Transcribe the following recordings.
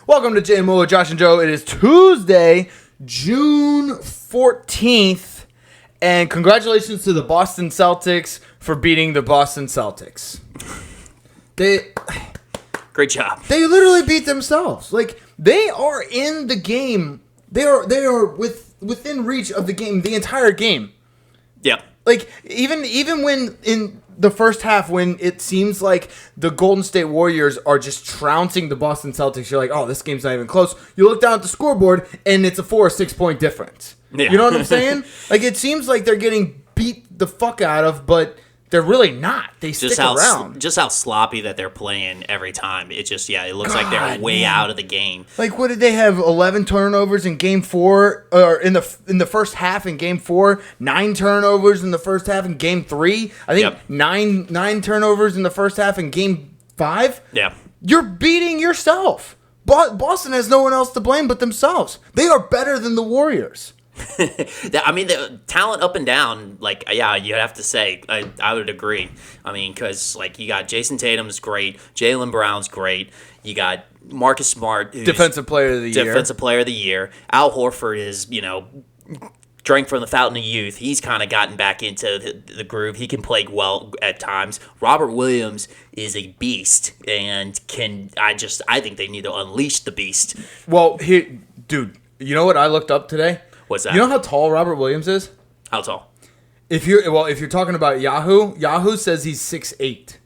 Welcome to Jay and Mo, Josh and Joe. It is Tuesday, June 14th, and congratulations to the Boston Celtics for beating the Boston Celtics. Great job. They literally beat themselves. Like, they are in the game. They are within reach of the game, the entire game. Yeah. Like, even when in the first half, when it seems like the Golden State Warriors are just trouncing the Boston Celtics, you're like, oh, this game's not even close. You look down at the scoreboard, and it's a 4 or 6 point difference. Yeah. You know what I'm saying? Like, it seems like they're getting beat the fuck out of, but they're really not. They stick around. Just how sloppy that they're playing every time. It just, it looks like they're way out of the game. Like, what did they have? 11 turnovers in Game 4, or in the first half in Game 4. 9 turnovers in the first half in Game 3. I think nine turnovers in the first half in Game 5. Yeah, you're beating yourself. Boston has no one else to blame but themselves. They are better than the Warriors. I mean, the talent up and down, you have to say, I would agree. I mean, because, you got Jason Tatum's great, Jaylen Brown's great, you got Marcus Smart, who's Defensive Player of the Year. Al Horford is, drank from the fountain of youth. He's kind of gotten back into the groove. He can play well at times. Robert Williams is a beast, and I think they need to unleash the beast. Well, dude, you know what I looked up today? What's that? You know how tall Robert Williams is? How tall? If you're talking about Yahoo says he's 6'8".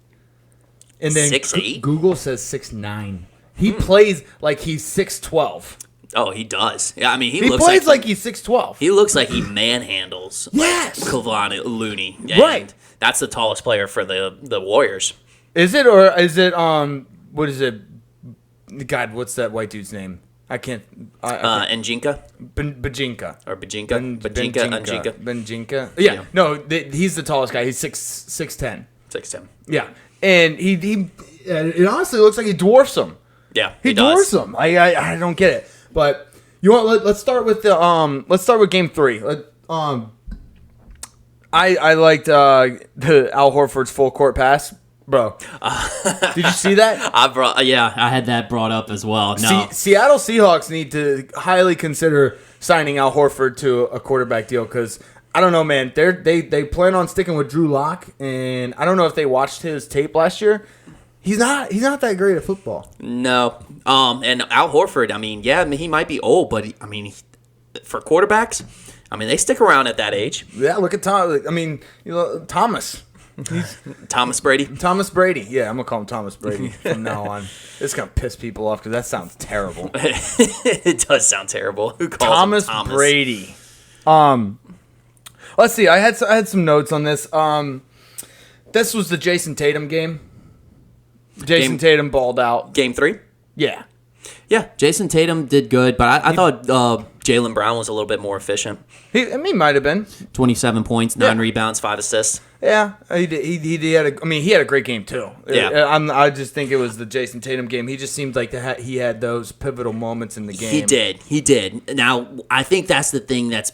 And then 6'8"? Google says 6'9". He plays like he's 6'12". Oh, he does. Yeah, I mean, he looks plays like he's 6'12". He looks like he manhandles Kevon Looney. And right. That's the tallest player for the Warriors. Is it, or is it what is it? God, what's that white dude's name? I can't. Njinka? Bajinka. Or Bajinka? Benjinka. Yeah. No, he's the tallest guy. He's 6'10". 6'10". Yeah. And it honestly looks like he dwarfs him. Yeah, he dwarfs him. I don't get it. But you want let's start with Game 3. I liked the Al Horford's full court pass. Bro, did you see that? I had that brought up as well. No, Seattle Seahawks need to highly consider signing Al Horford to a quarterback deal, because I don't know, man. They plan on sticking with Drew Lock, and I don't know if they watched his tape last year. He's not that great at football. No, and Al Horford. I mean, he might be old, but for quarterbacks, they stick around at that age. Yeah, look at Tom. Thomas. Thomas Brady. Thomas Brady. Yeah, I'm going to call him Thomas Brady from now on. It's going to piss people off because that sounds terrible. It does sound terrible. Who calls Thomas him Thomas Brady? Let's see. I had some notes on this. This was the Jason Tatum game. Tatum balled out. Game 3? Yeah. Yeah, Jason Tatum did good, but I thought Jaylen Brown was a little bit more efficient. He might have been. 27 points, 9 rebounds, 5 assists. Yeah, he did. He had a great game too. Yeah, I just think it was the Jason Tatum game. He just seemed like he had those pivotal moments in the game. He did. Now, I think that's the thing he's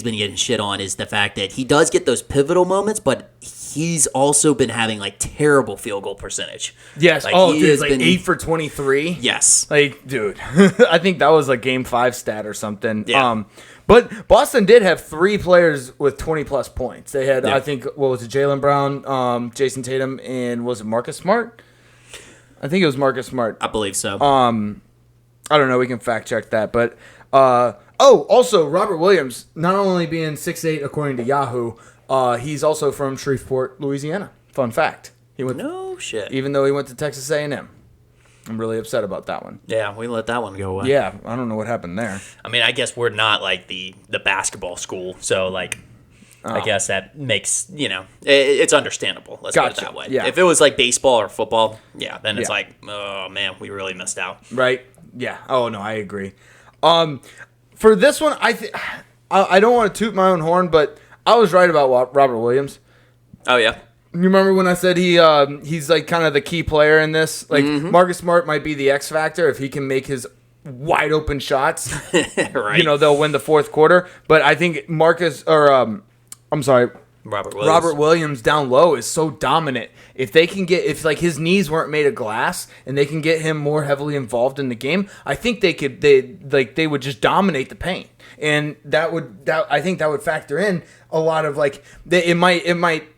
been getting shit on, is the fact that he does get those pivotal moments, but he's also been having terrible field goal percentage. Yes. Dude, 8 for 23. Yes. Dude, I think that was Game 5 stat or something. Yeah. But Boston did have 3 players with 20-plus points. They had, I think, what was it, Jaylen Brown, Jason Tatum, and was it Marcus Smart? I think it was Marcus Smart. I believe so. I don't know. We can fact-check that. But, also, Robert Williams, not only being 6'8", according to Yahoo, he's also from Shreveport, Louisiana. Fun fact. No shit. Even though he went to Texas A&M. I'm really upset about that one. Yeah, we let that one go away. Yeah, I don't know what happened there. I guess we're not the basketball school, so I guess that makes, it's understandable. Let's put it that way. Yeah. If it was baseball or football, then it's oh man, we really missed out. Right? Yeah. Oh no, I agree. For this one, I don't want to toot my own horn, but I was right about Robert Williams. Oh yeah. You remember when I said he's kind of the key player in this? Marcus Smart might be the X factor if he can make his wide open shots. Right. They'll win the fourth quarter. But I think Robert Williams down low is so dominant. If they can if like his knees weren't made of glass and they can get him more heavily involved in the game, I think they would just dominate the paint. And I think that would factor in a lot of like it might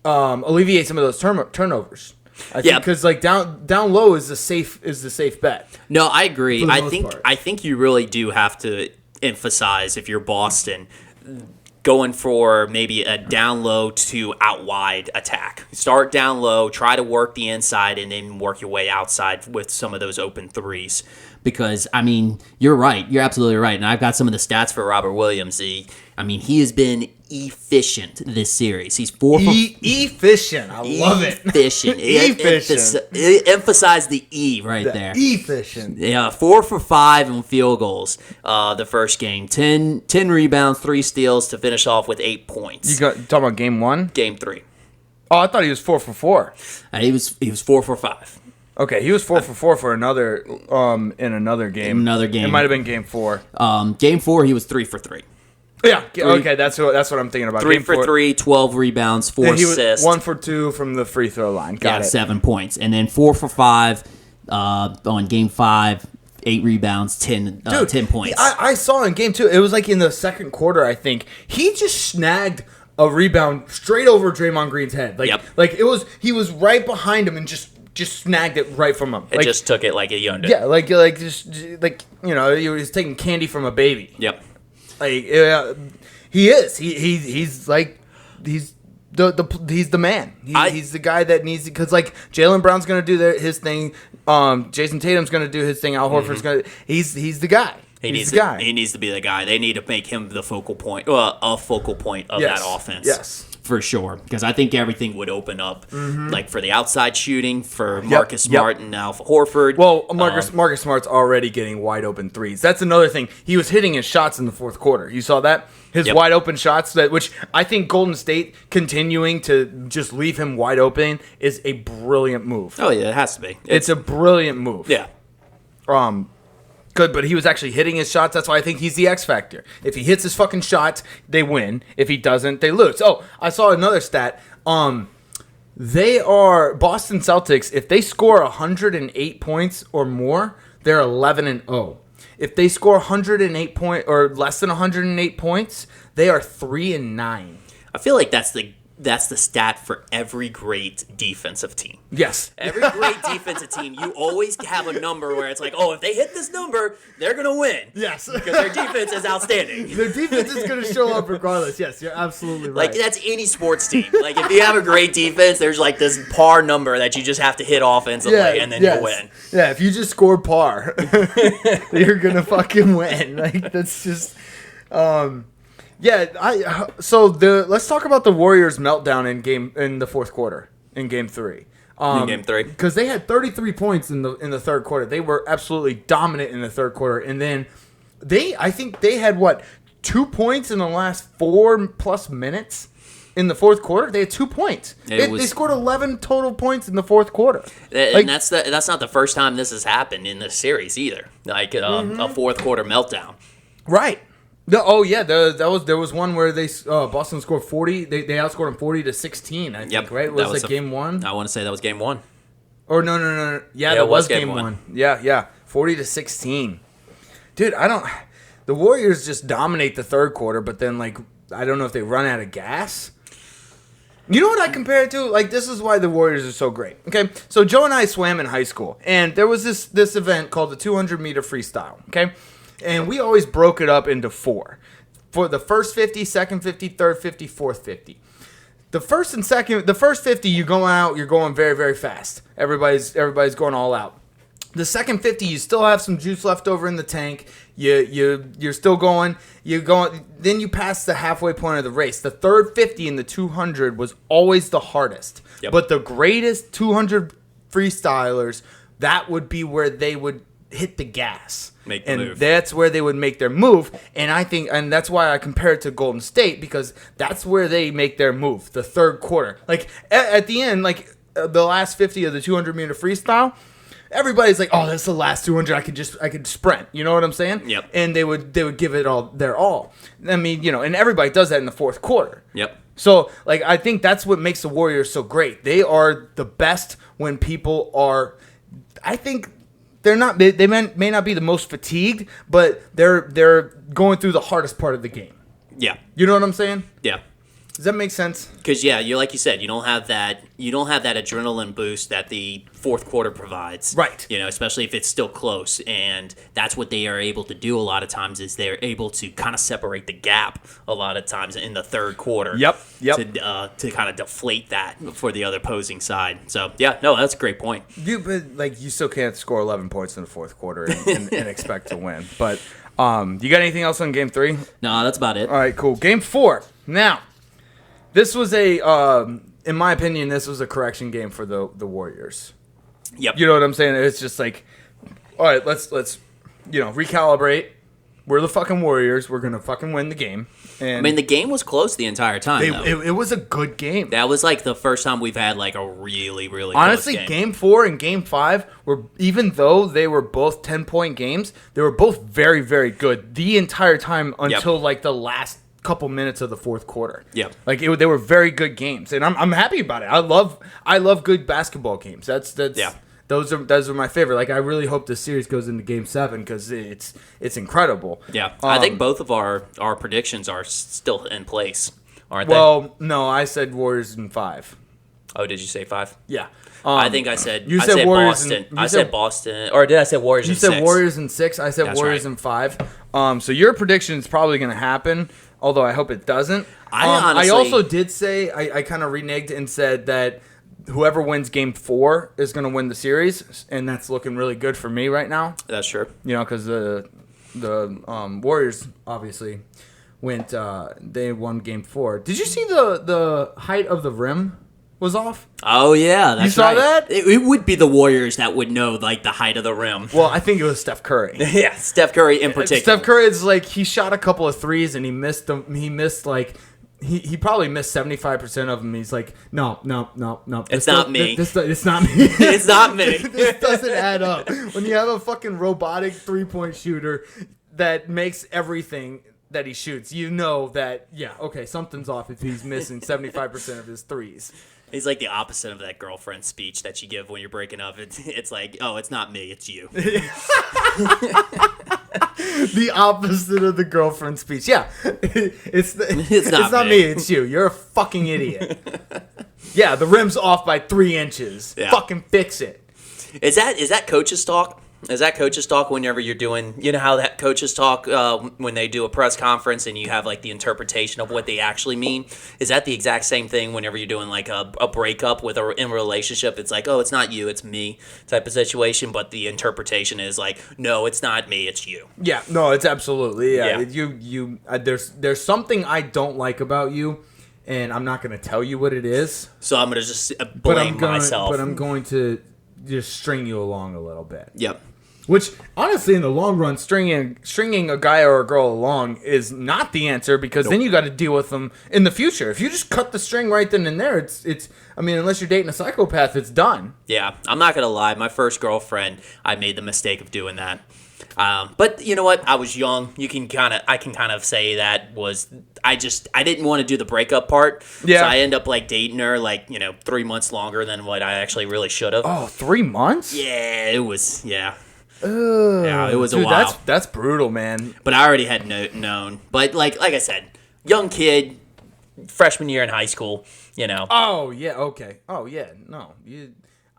alleviate some of those turnovers. I think because like down low is the safe bet. No, I agree. I think you really do have to emphasize, if you're Boston, going for maybe a down low to out wide attack. Start down low, try to work the inside, and then work your way outside with some of those open threes. Because, I mean, you're right. You're absolutely right. And I've got some of the stats for Robert Williams. He has been efficient this series. He's efficient. I love it. Efficient. Emphasize the E right there. Efficient. Yeah, 4 for 5 on field goals the first game. 10 rebounds, 3 steals to finish off with 8 points. You talking about game 1? Game 3. Oh, I thought he was 4 for 4. He was 4 for 5. Okay, he was 4 for 4 for another in another game. It might have been game 4. Game 4, he was 3 for 3. Yeah. Okay, that's what I'm thinking about. 3 for 3, 12 rebounds, 4 assists. 1 for 2 from the free throw line. Got it. 7 points, and then 4 for 5 on game 5. 8 rebounds, 10 points. I saw in game 2. It was like in the second quarter. I think he just snagged a rebound straight over Draymond Green's head. Like it was. He was right behind him and just snagged it right from him. It just took it like a yonder. Yeah, like he was taking candy from a baby. Yep. Like he is. He's like he's the man. He's the guy that needs, because like Jaylen Brown's gonna do his thing. Jason Tatum's gonna do his thing. Al Horford's gonna. He's the guy. He needs to be the guy. They need to make him the focal point. A focal point of that offense. Yes. For sure, because I think everything would open up, like for the outside shooting, for Marcus Smart and now for Horford. Well, Marcus Smart's already getting wide open threes. That's another thing. He was hitting his shots in the fourth quarter. You saw that? His wide open shots, which I think Golden State continuing to just leave him wide open is a brilliant move. Oh yeah, it has to be. It's a brilliant move. Yeah. Good, but he was actually hitting his shots. That's why I think he's the X factor. If he hits his fucking shots, they win. If he doesn't, they lose. Oh, I saw another stat. They are Boston Celtics. If they score 108 points or more, they're 11-0. If they score 108 point or less than 108 points, they are 3-9. I feel like that's the stat for every great defensive team. Yes. Every great defensive team, you always have a number where it's like, oh, if they hit this number, they're going to win. Yes. Because their defense is outstanding. Their defense is going to show up regardless. Yes, you're absolutely right. Like, that's any sports team. Like, if you have a great defense, there's like this par number that you just have to hit offensively, and then you'll win. Yeah, if you just score par, you're going to fucking win. Like, that's just... Yeah, let's talk about the Warriors' meltdown in the fourth quarter in Game 3. In Game 3, because they had 33 points in the third quarter. They were absolutely dominant in the third quarter, and then I think they had 2 points in the last 4+ minutes in the fourth quarter. They had 2 points. They scored 11 total points in the fourth quarter. And that's not the first time this has happened in this series either. Like a fourth quarter meltdown. Right. There was one where Boston scored 40. They outscored them 40-16. I think, right? Was that game 1? I want to say that was game 1. Or no. Yeah, that was game 1. Yeah. 40-16. Dude, the Warriors just dominate the third quarter, but then I don't know if they run out of gas. You know what I compare it to? Like, this is why the Warriors are so great. Okay, so Joe and I swam in high school, and there was this event called the 200-meter freestyle. Okay. And we always broke it up into 4. For the first 50, second 50, third 50, fourth 50. The first 50, you go out, you're going very, very fast. Everybody's going all out. The second 50, you still have some juice left over in the tank. You're still going. Then you pass the halfway point of the race. The third 50 and the 200 was always the hardest. Yep. But the greatest 200 freestylers, that would be where they would hit the gas. Move. That's where they would make their move. And that's why I compare it to Golden State, because that's where they make their move, the third quarter. Like at the end, the last 50 of the 200-meter freestyle, everybody's like, "Oh, that's the last 200. I could sprint." You know what I'm saying? Yep. And they would give it all their all. I mean, and everybody does that in the fourth quarter. Yep. So, like, I think that's what makes the Warriors so great. They are the best when people are. I think they're not. They may not be the most fatigued, but they're going through the hardest part of the game. Yeah. You know what I'm saying? Yeah. Does that make sense? Because you like you said, you don't have that adrenaline boost that the fourth quarter provides, Right. Especially if it's still close, and that's what they are able to do a lot of times is they're able to kind of separate the gap a lot of times in the third quarter. Yep. To kind of deflate that for the other opposing side. So that's a great point. But you still can't score 11 points in the fourth quarter and expect to win. But you got anything else on Game 3? No, that's about it. All right, cool. Game 4. Now. This was in my opinion, this was a correction game for the Warriors. Yep. You know what I'm saying? It's just like, all right, let's recalibrate. We're the fucking Warriors. We're gonna fucking win the game. And I mean, the game was close the entire time. it was a good game. That was like the first time we've had like a really, really honestly close game. Game 4 and Game 5 were, even though they were both 10-point games, they were both very, very good the entire time until like the last couple minutes of the fourth quarter. Yeah, like they were very good games, and I'm happy about it. I love good basketball games. That's those are my favorite. Like I really hope this series goes into Game 7 because it's incredible. Yeah, I think both of our predictions are still in place, aren't Well, no, I said Warriors in 5. Oh, did you say 5? Yeah. I think I said you I said said Warriors Boston. in- I you said said- Boston, or did I say Warriors? You in said 6? Warriors in 6. I said That's Warriors right. in 5. So your prediction is probably going to happen, although I hope it doesn't. I also did say I kind of reneged and said that whoever wins Game 4 is going to win the series, and that's looking really good for me right now. That's true. Because the Warriors obviously went. They won Game 4. Did you see the height of the rim was off? Oh yeah, that's you saw right. that? It would be the Warriors that would know like the height of the rim. Well, I think it was Steph Curry. Yeah, Steph Curry in particular. Steph Curry is like he shot a couple of threes and he missed them. He missed like. He probably missed 75% of them. He's like, no. It's not me. It's not me. It's not me. This doesn't add up. When you have a fucking robotic 3-point shooter that makes everything that he shoots, you know that, okay, something's off if he's missing 75% of his threes. He's like the opposite of that girlfriend speech that you give when you're breaking up. It's like, oh, it's not me, it's you. The opposite of the girlfriend speech. Yeah. It's not me, it's you. You're a fucking idiot. Yeah, the rim's off by 3 inches. Yeah. Fucking fix it. Is that coach's talk? Is that coach's talk whenever you're doing, you know how that coaches talk when they do a press conference and you have like the interpretation of what they actually mean? Is that the exact same thing whenever you're doing like a breakup in a relationship? It's like, oh, it's not you, it's me type of situation, but the interpretation is like, no, it's not me, it's you. Yeah, no, it's absolutely. Yeah. Yeah. There's something I don't like about you, and I'm not going to tell you what it is. So I'm going to just blame myself. But I'm going to just string you along a little bit. Yep. Which, honestly, in the long run, stringing a guy or a girl along is not the answer because then you got to deal with them in the future. If you just cut the string right then and there, it's. I mean, unless you're dating a psychopath, it's done. Yeah, I'm not gonna lie. My first girlfriend, I made the mistake of doing that. But you know what? I was young. I can kind of say that was. I didn't want to do the breakup part. Yeah. So I end up like dating her 3 months longer than what I actually really should have. Oh, 3 months? Yeah, it was. Yeah. Ugh. Yeah, it was Dude, a while. That's brutal, man. But I already had known. But like I said, young kid, freshman year in high school, Oh, yeah, okay. Oh, yeah, no.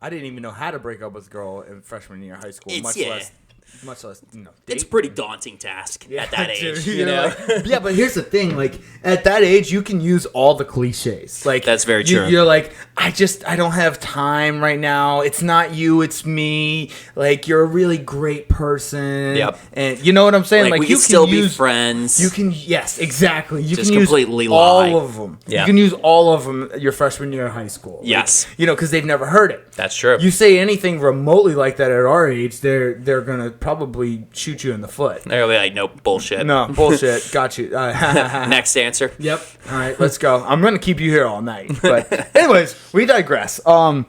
I didn't even know how to break up with a girl in freshman year of high school, much less date. It's a pretty daunting task at that age, Yeah, but here's the thing, like, at that age, you can use all the cliches. Like, that's very true. You're like, I don't have time right now. It's not you, it's me. Like, you're a really great person. Yep. And you know what I'm saying? Like we you can still be friends. You can, yes, exactly. You Just can use completely all lie. of them. Yeah. You can use all of them your freshman year of high school. Like, yes. Because they've never heard it. That's true. You say anything remotely like that at our age, they're gonna probably shoot you in the foot. They'll be like, nope, bullshit. No, bullshit. Got you. Next answer. Yep. All right, let's go. I'm gonna keep you here all night. But anyways, we digress. There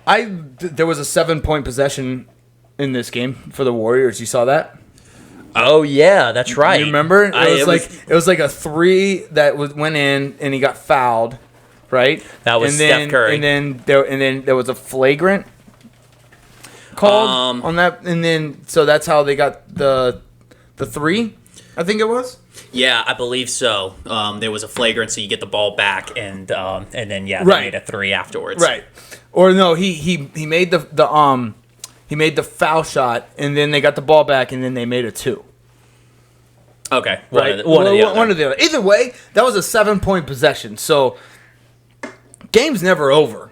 was a 7-point possession in this game for the Warriors. You saw that? Oh yeah, that's right. You remember? It was like a 3 that went in, and he got fouled, right? That was Steph Curry. And then there was a flagrant called on that, and then so that's how they got the 3. I think it was. Yeah, I believe so. There was a flagrant, so you get the ball back, and then they made a 3 afterwards. Right. Or no, he made he made the foul shot, and then they got the ball back, and then they made a 2. Okay. Right. One or the other. Either way, that was a 7-point possession. So game's never over.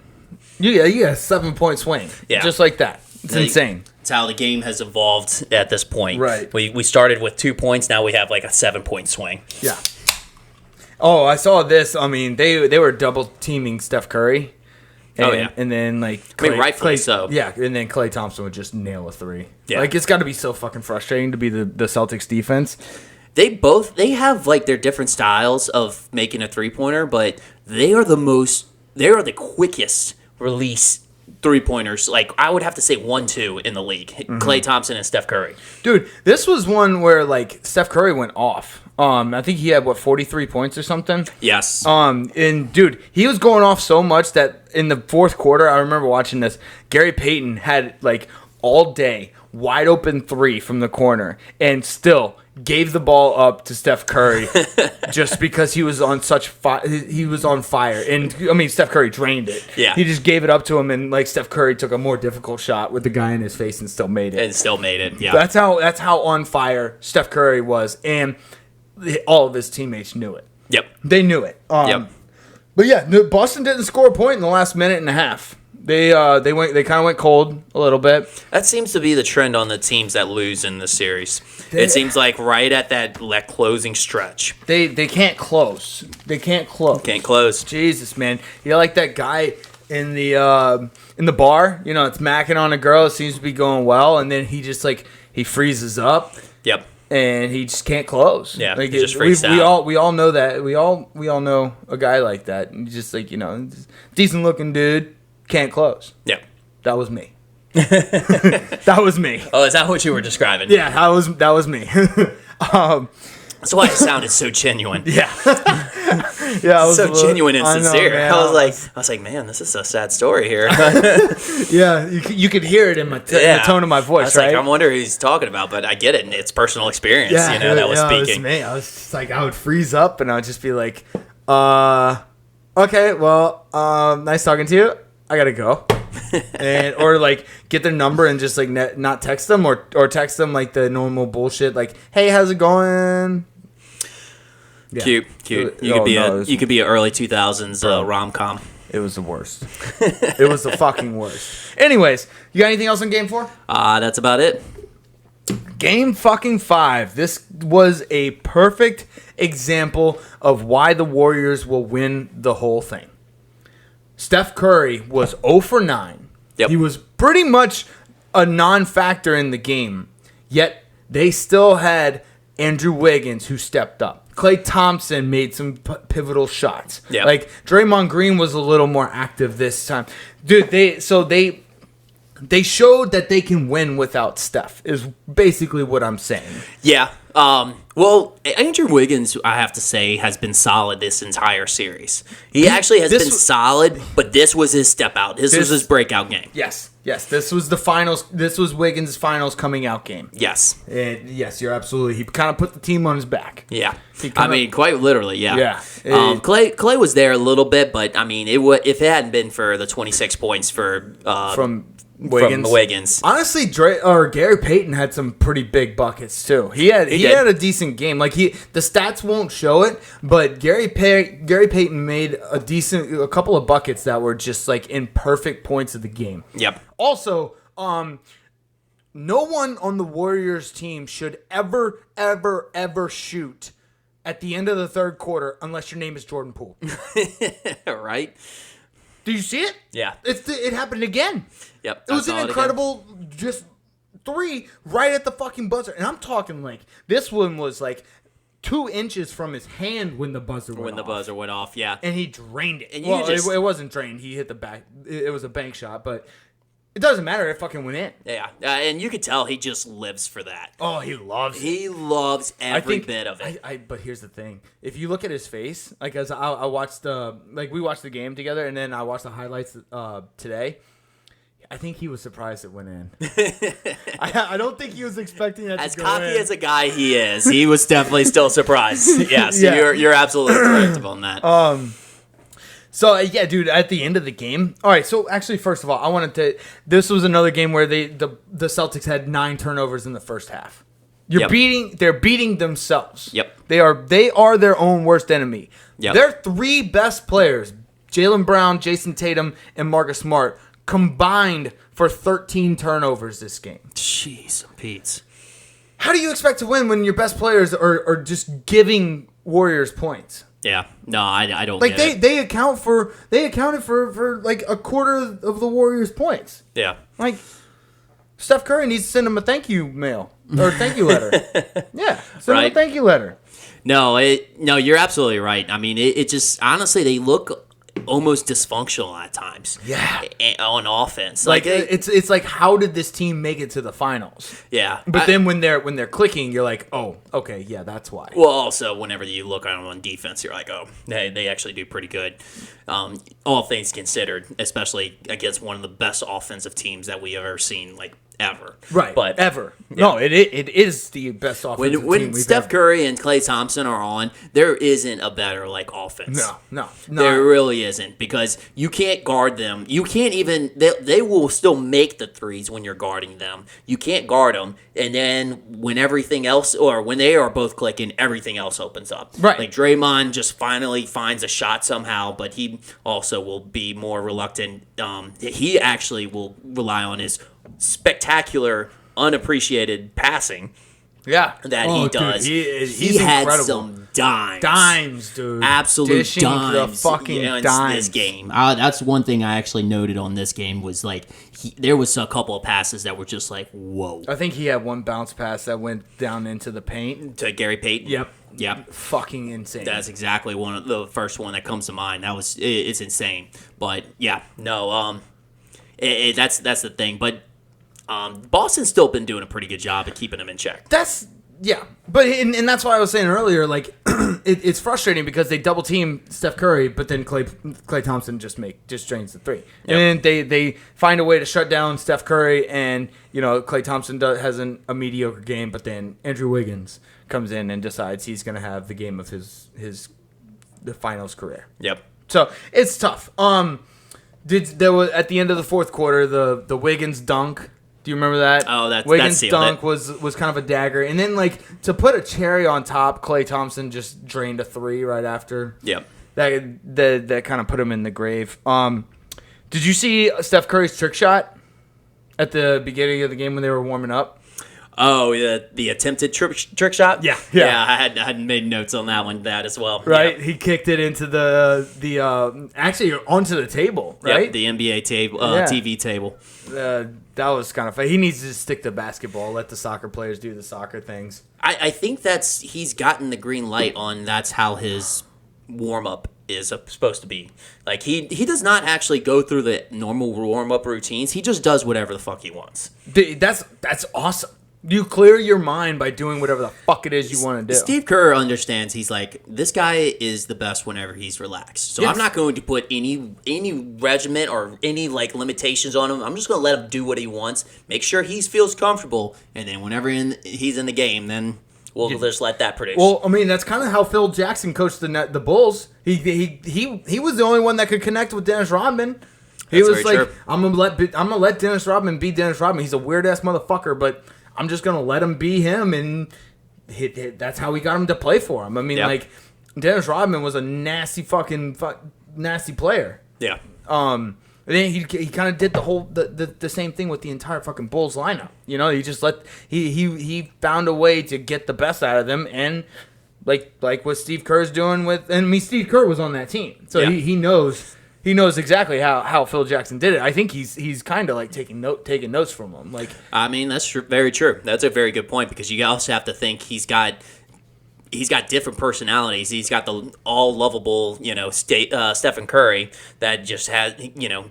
You get a 7-point swing. Yeah. Just like that. It's insane. It's how the game has evolved at this point. Right. We started with 2 points. Now we have like a 7-point swing. Yeah. Oh, I saw this. I mean, they were double teaming Steph Curry. And, and then rightfully so. Yeah, and then Klay Thompson would just nail a 3. Yeah. Like, it's got to be so fucking frustrating to be the Celtics defense. They have like their different styles of making a 3-pointer, but they are the quickest release 3-pointers. Like, I would have to say 1-2 in the league. Klay Thompson and Steph Curry. Dude, this was one where like Steph Curry went off. I think he had 43 points or something. Yes. And dude, he was going off so much that in the fourth quarter, I remember watching this. Gary Payton had like all day wide open 3 from the corner, and still gave the ball up to Steph Curry just because he was on he was on fire. And I mean, Steph Curry drained it. Yeah. He just gave it up to him, and like Steph Curry took a more difficult shot with the guy in his face and still made it. Yeah. That's how on fire Steph Curry was, and all of his teammates knew it. Yep. They knew it. Yep. But yeah, Boston didn't score a point in the last minute and a half. They kind of went cold a little bit. That seems to be the trend on the teams that lose in the series. It seems like right at that closing stretch. They can't close. They can't close. Can't close. Jesus, man. You're like that guy in the bar. You know, it's macking on a girl. It seems to be going well, and then he just he freezes up. Yep. And he just can't close. Yeah, he just freaks out. We all know that. We all know a guy like that. And just decent looking dude, can't close. Yeah. That was me. That was me. Oh, is that what you were describing? Yeah, that was me. That's why it sounded so genuine. Yeah. Yeah, so genuine and sincere. I was like, man, this is a sad story here. Yeah, you could hear it in my the tone of my voice, right? I wonder who he's talking about, but I get it. It's personal experience, that was speaking. It was me. I was just I would freeze up, and I would just be like, okay, well, nice talking to you. I gotta go. or get their number and just not text them or text them the normal bullshit hey, how's it going? Yeah. Cute. You could be an early 2000s rom-com. It was the worst. It was the fucking worst. Anyways, you got anything else on Game 4? That's about it. Game fucking 5. This was a perfect example of why the Warriors will win the whole thing. Steph Curry was 0 for 9. Yep. He was pretty much a non-factor in the game, yet they still had Andrew Wiggins who stepped up. Klay Thompson made some pivotal shots. Yep. Draymond Green was a little more active this time. Dude, they showed that they can win without Steph, is basically what I'm saying. Yeah. Well, Andrew Wiggins, I have to say, has been solid this entire series. He actually has been solid, but this was his step out. This was his breakout game. Yes. This was the finals. This was Wiggins' finals coming out game. Yes. Yes, you're absolutely. He kind of put the team on his back. Yeah. Quite literally, yeah. Yeah. Klay was there a little bit, but if it hadn't been for the 26 points from Wiggins. Honestly, Gary Payton had some pretty big buckets too. He had a decent game. The stats won't show it, but Gary Payton made a couple of buckets that were just in perfect points of the game. Yep. Also, no one on the Warriors team should ever shoot at the end of the third quarter unless your name is Jordan Poole. Right? Do you see it? Yeah. It happened again. Yep. It was an incredible just 3 right at the fucking buzzer. And I'm talking this one was 2 inches from his hand when the buzzer went off. Yeah. And he drained it. And it wasn't drained. He hit the back. It was a bank shot, but It doesn't matter. It fucking went in. Yeah, and you could tell he just lives for that. Oh, he loves it. He loves every bit of it. But here's the thing: if you look at his face, like as I watched we watched the game together, and then I watched the highlights today. I think he was surprised it went in. I don't think he was expecting that as to go in. cocky as a guy he is, he was definitely still surprised. Yes, yeah. You're absolutely correct on that. So, yeah, dude, at the end of the game... All right, so actually, first of all, I wanted to... This was another game where the Celtics had 9 turnovers in the first half. They're beating themselves. Yep. They are their own worst enemy. Yep. Their 3 best players, Jaylen Brown, Jason Tatum, and Marcus Smart, combined for 13 turnovers this game. Jeez, Pete. How do you expect to win when your best players are just giving Warriors points? Yeah, no, I don't. Like they accounted for like a quarter of the Warriors' points. Yeah, like Steph Curry needs to send him a thank you mail or thank you letter. Yeah, send him a thank you letter. No, you're absolutely right. I mean, it just honestly they look almost dysfunctional at times. Yeah, on offense, like it's like how did this team make it to the finals? Yeah, but then when they're clicking, you're like, oh, okay, yeah, that's why. Well, also whenever you look at them on defense, you're like, oh, they actually do pretty good. All things considered, especially against one of the best offensive teams that we have ever seen, like ever. Right, but ever. Yeah. No, it is the best offensive team when we've Steph ever. Curry and Klay Thompson are on, there isn't a better like offense. No, there really isn't, because you can't guard them. You can't even. They will still make the threes when you're guarding them. You can't guard them, and then when everything else, or when they are both clicking, everything else opens up. Right, like Draymond just finally finds a shot somehow, but he also will be more reluctant. He actually will rely on his spectacular, unappreciated passing. Yeah, that he does. Dude, he had incredible. Some dimes, dude. Absolute Dishing dimes. The fucking dimes. This game. That's one thing I actually noted on this game was like there was a couple of passes that were just like whoa. I think he had one bounce pass that went down into the paint to Gary Payton. Yep. Fucking insane. That's exactly the first one that comes to mind. It's insane. But yeah, no. That's the thing. But Boston's still been doing a pretty good job at keeping him in check. But and that's why I was saying earlier, like it's frustrating because they double team Steph Curry, but then Klay Thompson just drains the 3, yep. And then they find a way to shut down Steph Curry, and Klay Thompson has a mediocre game, but then Andrew Wiggins comes in and decides he's going to have the game of the finals career. Yep. So it's tough. There was at the end of the fourth quarter the Wiggins dunk. Do you remember that? Oh, that's Wiggins' sealed dunk it. was kind of a dagger, and then like to put a cherry on top, Klay Thompson just drained a 3 right after. Yep. That kind of put him in the grave. Did you see Steph Curry's trick shot at the beginning of the game when they were warming up? Oh, the attempted trick shot? Yeah. I had made notes on that as well. Right, yeah. He kicked it into the actually onto the table, right? Yep, the NBA table, TV table. That was kind of fun. He needs to just stick to basketball. Let the soccer players do the soccer things. I think he's gotten the green light on that's how his warm up is supposed to be. Like he does not actually go through the normal warm up routines. He just does whatever the fuck he wants. That's awesome. You clear your mind by doing whatever the fuck it is you want to do. Steve Kerr understands. He's like, this guy is the best whenever he's relaxed. So yes. I'm not going to put any regiment or any like limitations on him. I'm just going to let him do what he wants. Make sure he feels comfortable, and then whenever he's in the game, then we'll just let that produce. Well, I mean, that's kind of how Phil Jackson coached the Bulls. He was the only one that could connect with Dennis Rodman. He was like, true. I'm gonna let Dennis Rodman be Dennis Rodman. He's a weird ass motherfucker, but I'm just going to let him be him, and that's how we got him to play for him. I mean, like, Dennis Rodman was a nasty nasty player. Yeah. And then he kind of did the same thing with the entire fucking Bulls lineup. He just he found a way to get the best out of them, and like what Steve Kerr's doing Steve Kerr was on that team, so he knows. He knows exactly how Phil Jackson did it. I think he's kind of like taking notes from him. Like, I mean, that's very true. That's a very good point, because you also have to think he's got he's got different personalities. He's got the all lovable, Stephen Curry that just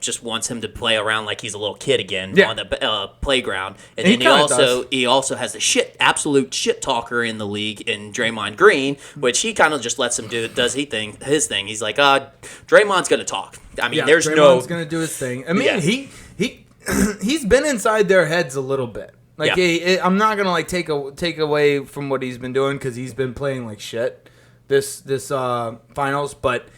just wants him to play around like he's a little kid again on the playground. And then he also has the absolute shit talker in the league in Draymond Green, which he kind of just lets him his thing. He's like, Draymond's gonna talk. I mean, Draymond's gonna do his thing. I mean, he's been inside their heads a little bit. Like, I'm not gonna take away from what he's been doing because he's been playing like shit this finals, but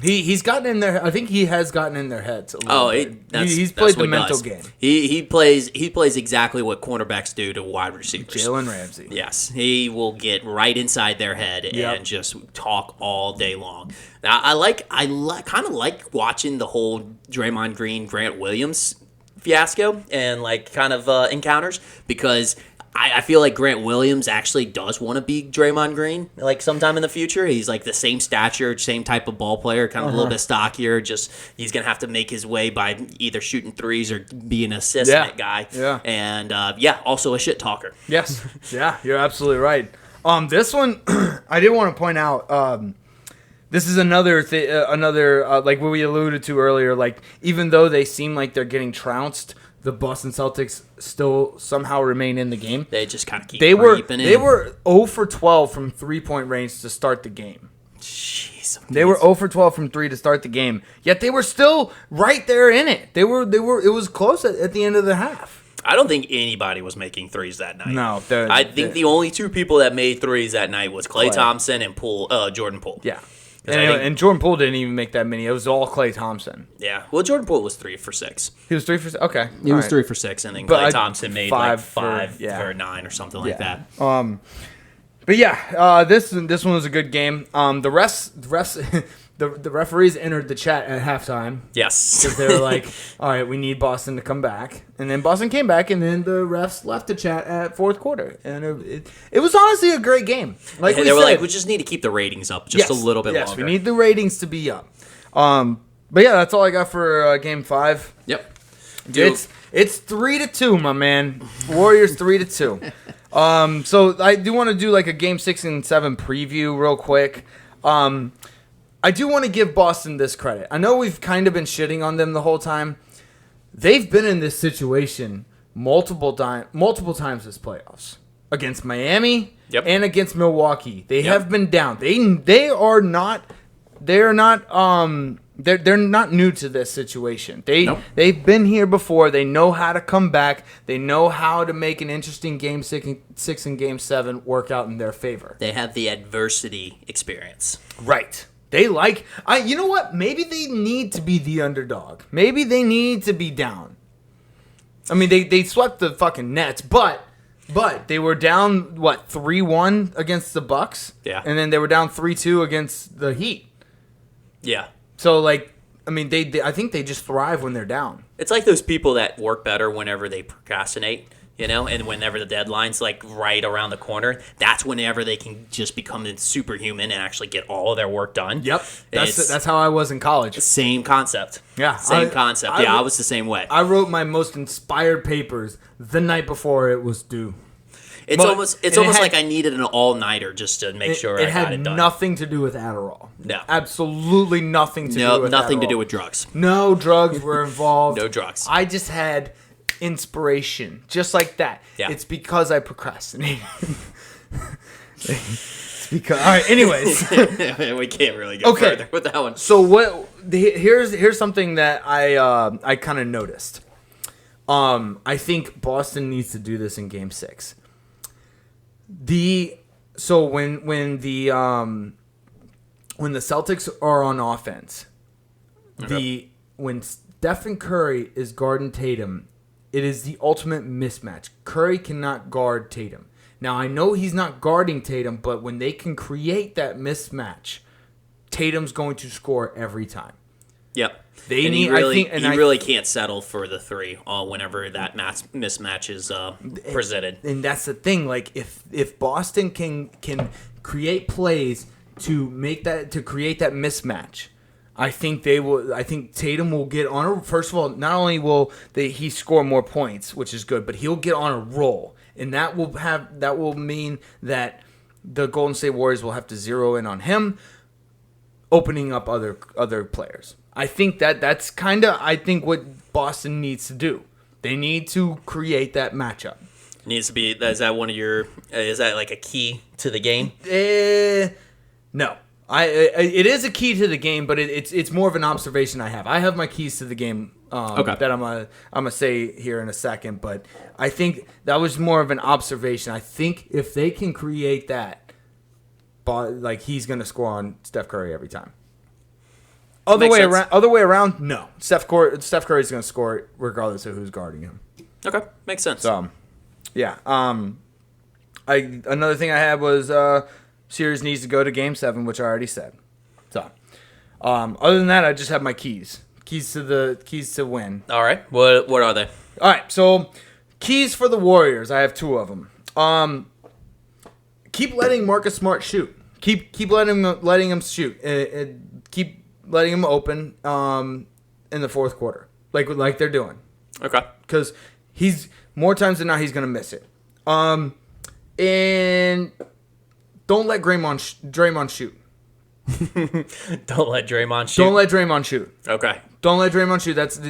he's gotten in there. I think he has gotten in their heads a little bit. He's played the mental game. He plays exactly what cornerbacks do to wide receivers. Jalen Ramsey. Yes, he will get right inside their head and just talk all day long. Now, I kind of like watching the whole Draymond Green Grant Williams fiasco and kind of encounters, because I feel like Grant Williams actually does want to be Draymond Green sometime in the future. He's the same stature, same type of ball player, kind of a little bit stockier. Just he's gonna have to make his way by either shooting threes or being an assistant guy. Yeah, and also a shit talker. Yes, yeah, you're absolutely right. This one I did want to point out. This is another like what we alluded to earlier. Like, even though they seem like they're getting trounced, the Boston Celtics still somehow remain in the game. They just kind of keep creeping in. They were 0 for 12 from 3-point range to start the game. Jeez, they were 0 for 12 from 3 to start the game. Yet they were still right there in it. They were. It was close at the end of the half. I don't think anybody was making threes that night. No, I think the only two people that made threes that night was Klay Thompson and Jordan Poole. Yeah. And Jordan Poole didn't even make that many. It was all Klay Thompson. Yeah. Well, Jordan Poole was 3 for 6. He was 3 for 6? Okay. He was 3 for 6, and then Klay Thompson made 5 for 9 or something like that. But yeah, this one was a good game. The refs the referees entered the chat at halftime. Yes. Because they were like, all right, we need Boston to come back. And then Boston came back, and then the refs left the chat at fourth quarter. And it was honestly a great game. They were like, we just need to keep the ratings up just a little bit longer. Yes, we need the ratings to be up. But yeah, that's all I got for Game 5. Yep. It's 3-2, my man. Warriors 3-2. So I do want to do a Game 6 and 7 preview real quick. I do want to give Boston this credit. I know we've kind of been shitting on them the whole time. They've been in this situation multiple times this playoffs. Against Miami and against Milwaukee. They have been down. They're not new to this situation. They've been here before. They know how to come back. They know how to make an interesting Game 6 and Game 7 work out in their favor. They have the adversity experience. Right. They you know what? Maybe they need to be the underdog. Maybe they need to be down. I mean, they swept the fucking Nets, but they were down 3-1 against the Bucks. Yeah. And then they were down 3-2 against the Heat. Yeah. So I think they just thrive when they're down. It's like those people that work better whenever they procrastinate. And whenever the deadline's right around the corner, that's whenever they can just become superhuman and actually get all of their work done. Yep, that's how I was in college. Same concept. Yeah, same concept. I was the same way. I wrote my most inspired papers the night before it was due. It's almost like I needed an all-nighter just to make sure I got it done. It had nothing to do with Adderall. No. Absolutely nothing to do with nothing Adderall. to do with drugs. No drugs were involved. No drugs. I just had inspiration, just like that. Yeah. It's because I procrastinated. It's because. All right. Anyways, we can't really go further with that one. So here's something that I kind of noticed. I think Boston needs to do this in Game 6. When the Celtics are on offense, when Stephen Curry is guarding Tatum, it is the ultimate mismatch. Curry cannot guard Tatum. Now, I know he's not guarding Tatum, but when they can create that mismatch, Tatum's going to score every time. Yep. He really can't settle for the 3 whenever that mismatch is presented. And that's the thing. If Boston can create plays to create that mismatch, I think they will. I think Tatum will get on a. First of all, not only will he score more points, which is good, but he'll get on a roll, and that will mean that the Golden State Warriors will have to zero in on him, opening up other players. I think that's kind of what Boston needs to do. They need to create that matchup. Needs to be. Is that one of your? Is that like a key to the game? No. It is a key to the game, but it's more of an observation I have. I have my keys to the game that I'm gonna say here in a second, but I think that was more of an observation. I think if they can create that, like he's gonna score on Steph Curry every time. Other way around, no. Steph Curry's gonna score regardless of who's guarding him. Okay, makes sense. So, yeah. Another thing I had was series needs to go to Game 7, which I already said. So, other than that, I just have my keys to win. All right, what are they? All right, so keys for the Warriors. I have 2 of them. Keep letting Marcus Smart shoot. Keep letting him shoot. Keep letting him open in the fourth quarter, like they're doing. Okay. Because he's more times than not he's gonna miss it. And don't let Draymond shoot. Don't let Draymond shoot. Don't let Draymond shoot. Okay. Don't let Draymond shoot. That's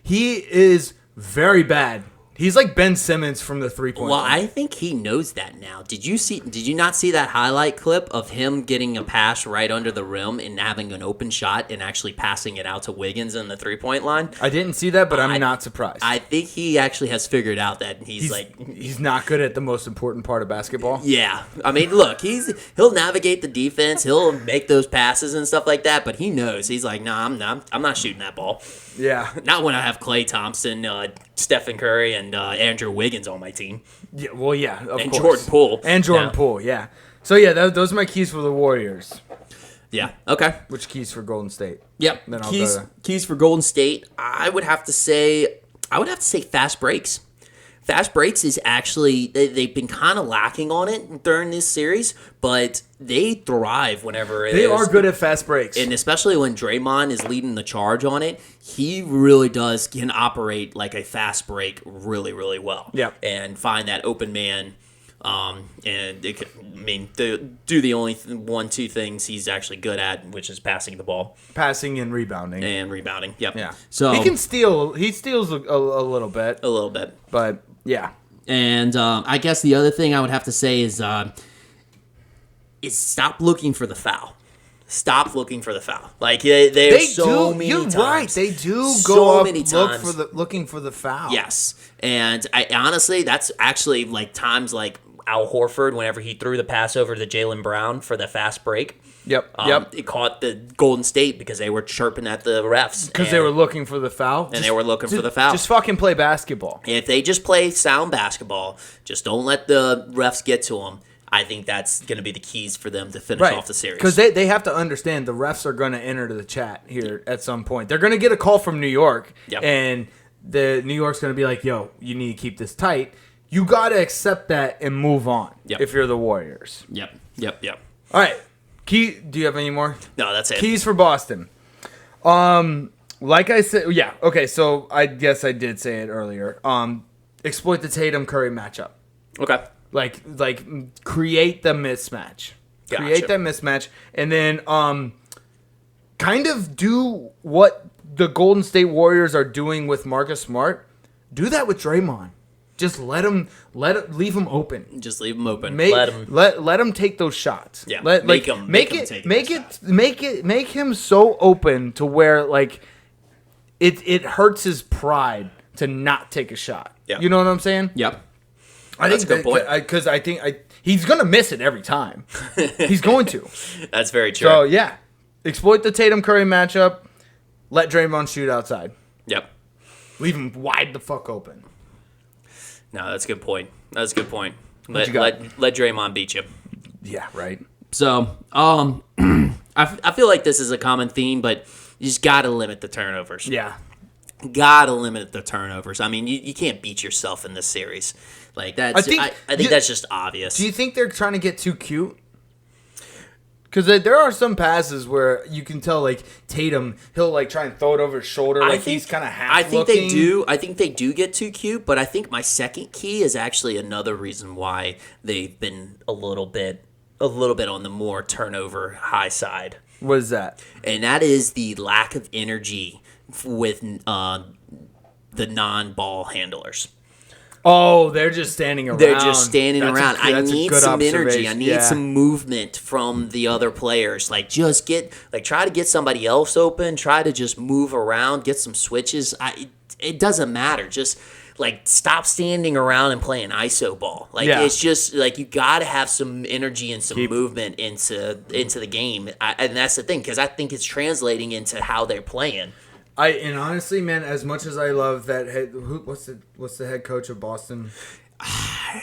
he is very bad. He's like Ben Simmons from the 3-point Well, line. I think he knows that now. Did you not see that highlight clip of him getting a pass right under the rim and having an open shot and actually passing it out to Wiggins in the 3-point line? I didn't see that, but I'm not surprised. I think he actually has figured out that he's not good at the most important part of basketball. Yeah. I mean, look, he'll navigate the defense, he'll make those passes and stuff like that, but he knows. He's like, "Nah, I'm not shooting that ball." Yeah. Not when I have Klay Thompson, Stephen Curry, and Andrew Wiggins on my team. Yeah, well, yeah, of and course. Jordan Poole. Yeah. So, yeah, those are my keys for the Warriors. Yeah, okay. Which keys for Golden State? Yep. Then I'll Keys for Golden State, I would have to say fast breaks. Fast breaks is actually, they've been kind of lacking on it during this series, but they thrive whenever they are good at fast breaks. And especially when Draymond is leading the charge on it, he really can operate like a fast break really, really well. Yeah. And find that open man. Do the only 1-2 things he's actually good at, which is passing the ball. Passing and rebounding. Yep. Yeah. So he can steal. He steals a little bit. A little bit. But, yeah. And I guess the other thing I would have to say is stop looking for the foul. Stop looking for the foul. Like they so many You're times. right. They do so go up many times. looking for the foul. Yes, and I honestly, that's actually like times like Al Horford whenever he threw the pass over to Jaylen Brown for the fast break. Yep. It caught the Golden State because they were chirping at the refs because they were looking for the foul. They were looking for the foul. Just fucking play basketball. If they just play sound basketball, just don't let the refs get to them. I think that's going to be the keys for them to finish off the series. Because they have to understand the refs are going to enter the chat here at some point. They're going to get a call from New York, and the New York's going to be like, yo, you need to keep this tight. You got to accept that and move on if you're the Warriors. Yep. All right. Do you have any more? No, that's it. Keys for Boston. Like I said, yeah. Okay, so I guess I did say it earlier. Exploit the Tatum Curry matchup. Okay. Like create the mismatch. Gotcha. Create that mismatch, and then kind of do what the Golden State Warriors are doing with Marcus Smart. Do that with Draymond. Just leave him open. Just leave him open. Let him take those shots. Yeah. Make him so open to where like it hurts his pride to not take a shot. Yeah. You know what I'm saying? Yep. That's a good point. Because I think he's gonna miss it every time. He's going to. That's very true. So yeah, exploit the Tatum Curry matchup. Let Draymond shoot outside. Yep. Leave him wide the fuck open. No, that's a good point. Let What Draymond beat you. Yeah, right. So, I feel like this is a common theme, but you just got to limit the turnovers. Yeah. Got to limit the turnovers. I mean, you can't beat yourself in this series. Like that's I think that's just obvious. Do you think they're trying to get too cute? Because there are some passes where you can tell, like, Tatum, he'll, like, try and throw it over his shoulder. Like, he's kind of half they do. I think they do get too cute, but I think my second key is actually another reason why they've been a little bit a little bit on the more turnover high side. What is that? And that is the lack of energy with the non-ball handlers. Oh, they're just standing around. They're just standing around. I That's a need good some energy. I observation. need some movement from the other players. Like, try to get somebody else open. Try to just move around, get some switches. It doesn't matter. Just, like, stop standing around and playing iso ball. Like, it's just, like, you got to have some energy and some movement into the game. And that's the thing, because I think it's translating into how they're playing. And honestly, man, as much as I love that head, what's the head coach of Boston?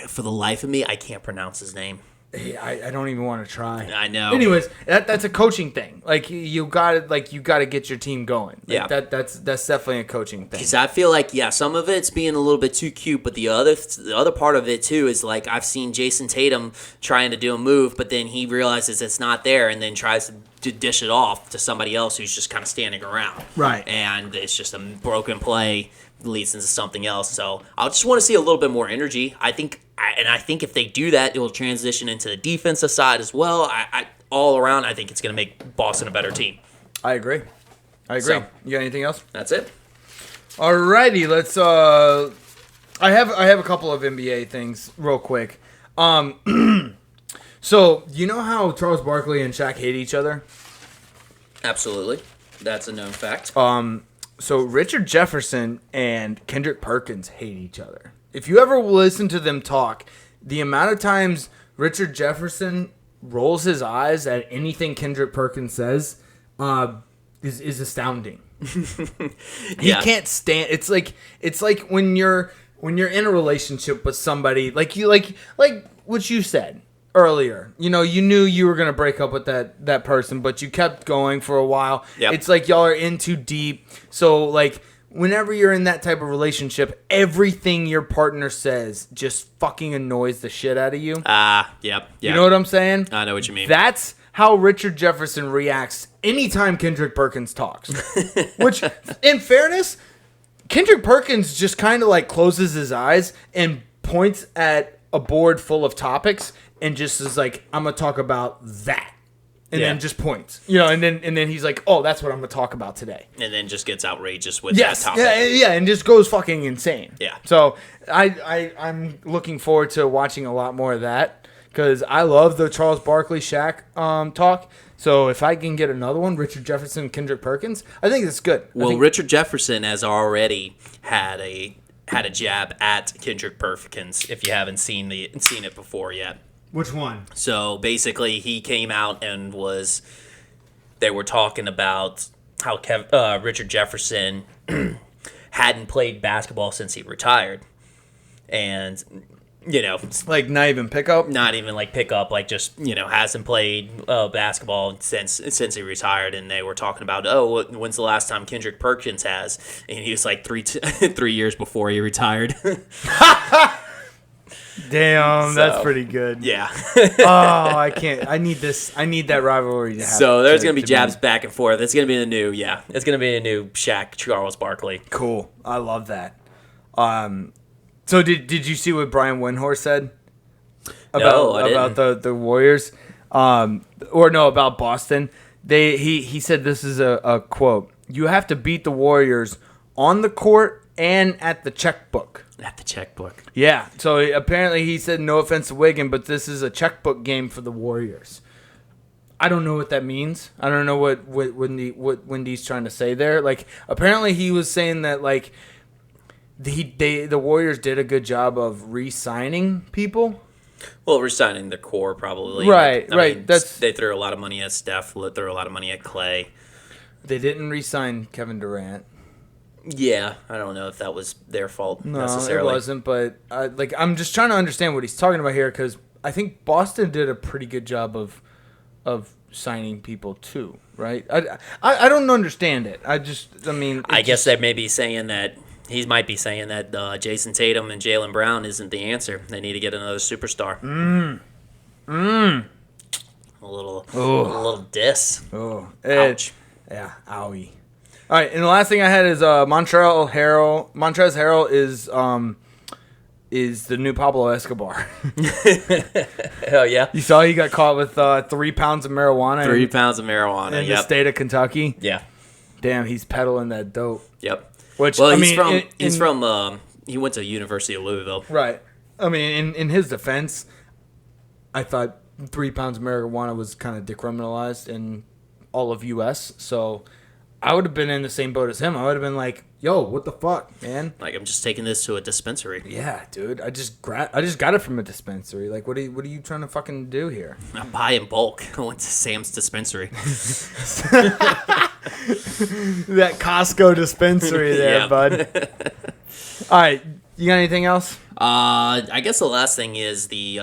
For the life of me, I can't pronounce his name. I don't even want to try. I know. Anyways, that's a coaching thing. Like you got to get your team going. Like, yeah, that's definitely a coaching thing. Because I feel like some of it's being a little bit too cute, but the other part of it too is like I've seen Jason Tatum trying to do a move, but then he realizes it's not there, and then tries to dish it off to somebody else who's just kind of standing around. Right. And it's just a broken play leads into something else. So I just want to see a little bit more energy. I think if they do that, it will transition into the defensive side as well. All around, I think it's going to make Boston a better team. I agree. So, you got anything else? That's it. Alrighty, let's. I have a couple of NBA things real quick. So you know how Charles Barkley and Shaq hate each other? Absolutely, that's a known fact. So Richard Jefferson and Kendrick Perkins hate each other. If you ever listen to them talk, the amount of times Richard Jefferson rolls his eyes at anything Kendrick Perkins says is astounding. He can't stand. It's like when you're in a relationship with somebody like what you said earlier. You know, you knew you were gonna break up with that person, but you kept going for a while. Yep. It's like y'all are in too deep. So like whenever you're in that type of relationship, everything your partner says just fucking annoys the shit out of you. Yep. You know what I'm saying? I know what you mean. That's how Richard Jefferson reacts anytime Kendrick Perkins talks. Which, in fairness, Kendrick Perkins just kind of like closes his eyes and points at a board full of topics and just is like, I'm going to talk about that. And then just points. You know, and then he's like, oh, that's what I'm going to talk about today. And then just gets outrageous with that topic. Yeah, and just goes fucking insane. Yeah. So I'm looking forward to watching a lot more of that because I love the Charles Barkley Shaq talk. So if I can get another one, Richard Jefferson, Kendrick Perkins, I think that's good. Well, Richard Jefferson has already had a jab at Kendrick Perkins. If you haven't seen it before yet. Which one? So basically, he came out and they were talking about how Richard Jefferson hadn't played basketball since he retired, and like not even pickup, not even like pickup, like just hasn't played basketball since he retired. And they were talking about, when's the last time Kendrick Perkins has? And he was like 3 years before he retired. Damn, that's pretty good. Yeah. I can't. I need this. I need that rivalry to happen. So there's going to be jabs back and forth. It's going to be the new, it's going to be a new Shaq, Charles Barkley. Cool. I love that. So did you see what Brian Windhorst said about the Warriors? About Boston. He said this is a quote. You have to beat the Warriors on the court and at the checkbook. At the checkbook. Yeah. So apparently he said, no offense to Wigan, but this is a checkbook game for the Warriors. I don't know what that means. I don't know what Wendy's trying to say there. Like, apparently he was saying that like the Warriors did a good job of re-signing people. Well, re-signing the core probably. Right. I mean, they threw a lot of money at Steph. They threw a lot of money at Clay. They didn't re-sign Kevin Durant. Yeah, I don't know if that was their fault necessarily. No, it wasn't. But I'm just trying to understand what he's talking about here because I think Boston did a pretty good job of signing people too. Right? I don't understand it. I guess they may be saying that he might be saying that Jason Tatum and Jaylen Brown isn't the answer. They need to get another superstar. A little diss. Oh, ouch. Yeah, owie. All right, and the last thing I had is Montrezl Harrell is the new Pablo Escobar. Hell yeah. You saw he got caught with 3 pounds of marijuana. 3 pounds of marijuana. In the state of Kentucky. Yeah. Damn, he's peddling that dope. Yep. Which, well, I he's mean, from he went to University of Louisville. Right. I mean, in his defense, I thought 3 pounds of marijuana was kind of decriminalized in all of U.S., so I would have been in the same boat as him. I would have been like, yo, what the fuck, man? Like, I'm just taking this to a dispensary. Yeah, dude. I just got it from a dispensary. Like, what are you trying to fucking do here? I buy in bulk. I went to Sam's dispensary. That Costco dispensary there, Yeah. bud. All right. You got anything else? I guess the last thing is the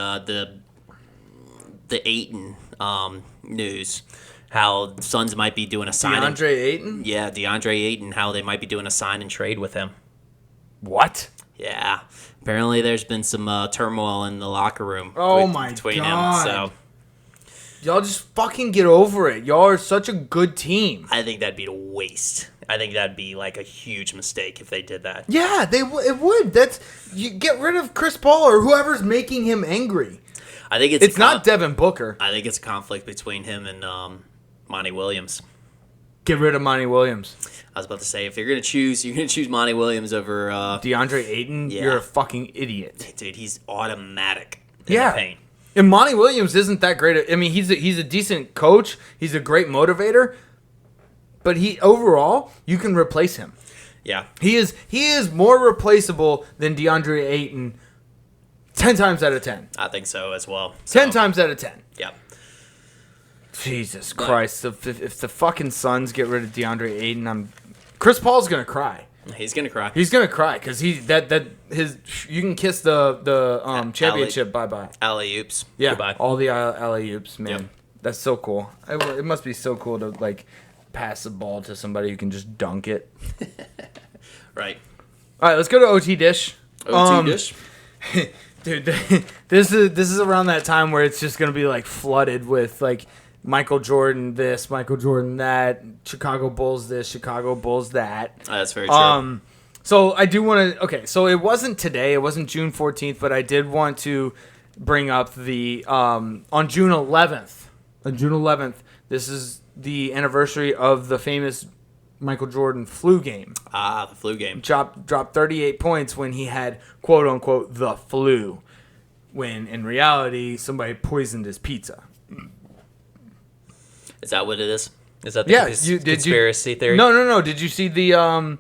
Ayton news. How Suns might be doing a sign. DeAndre Ayton? Yeah, DeAndre Ayton. How they might be doing a sign and trade with him. What? Yeah. Apparently, there's been some turmoil in the locker room. Oh my between God. Him. So Y'all just fucking get over it. Y'all are such a good team. I think that'd be a waste. I think that'd be like a huge mistake if they did that. Yeah, it would. You get rid of Chris Paul or whoever's making him angry. I think it's not Devin Booker. I think it's a conflict between him and Monty Williams. Get rid of Monty Williams. I was about to say, if you're gonna choose Monty Williams over DeAndre Ayton. Yeah. You're a fucking idiot. Dude, he's automatic in the paint. And Monty Williams isn't that great. I mean, he's a decent coach. He's a great motivator. But overall, you can replace him. Yeah. He is more replaceable than DeAndre Ayton 10 times out of 10. I think so as well. 10 times out of 10. Yeah. Jesus Christ. If the fucking Suns get rid of DeAndre Ayton, Chris Paul's going to cry. He's going to cry. He's going to cry because you can kiss the championship bye-bye. Alley-oops. Yeah. Goodbye. All the alley-oops, man. Yep. That's so cool. It must be so cool to like pass the ball to somebody who can just dunk it. Right. All right, let's go to OTDISH. OTDISH? Dude, this is around that time where it's just gonna be like flooded with like Michael Jordan this, Michael Jordan that, Chicago Bulls this, Chicago Bulls that. That's very true. So I do want to. Okay, so it wasn't today. It wasn't June 14th, but I did want to bring up the on June 11th. On June 11th, this is the anniversary of the famous Michael Jordan flu game. Ah, the flu game. Dropped 38 points when he had, quote unquote, the flu. When in reality, somebody poisoned his pizza. Is that what it is? Is that the conspiracy theory? No. Did you see the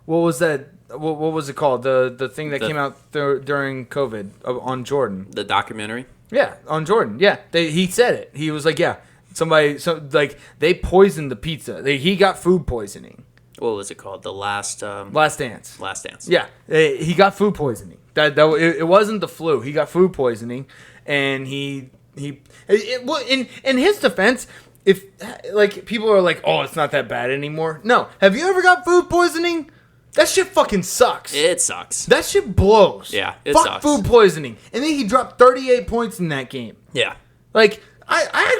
what was that? What was it called? The thing that came out during COVID on Jordan. The documentary. Yeah, on Jordan. Yeah, he said it. He was like, yeah, they poisoned the pizza. He got food poisoning. What was it called? The Last Dance. Last Dance. Yeah, he got food poisoning. It wasn't the flu. He got food poisoning, and in his defense, if like people are like, oh, it's not that bad anymore. No, have you ever got food poisoning? That shit fucking sucks. It sucks. That shit blows. Yeah, it Fuck sucks. food poisoning. And then he dropped 38 points in that game. Yeah. Like, I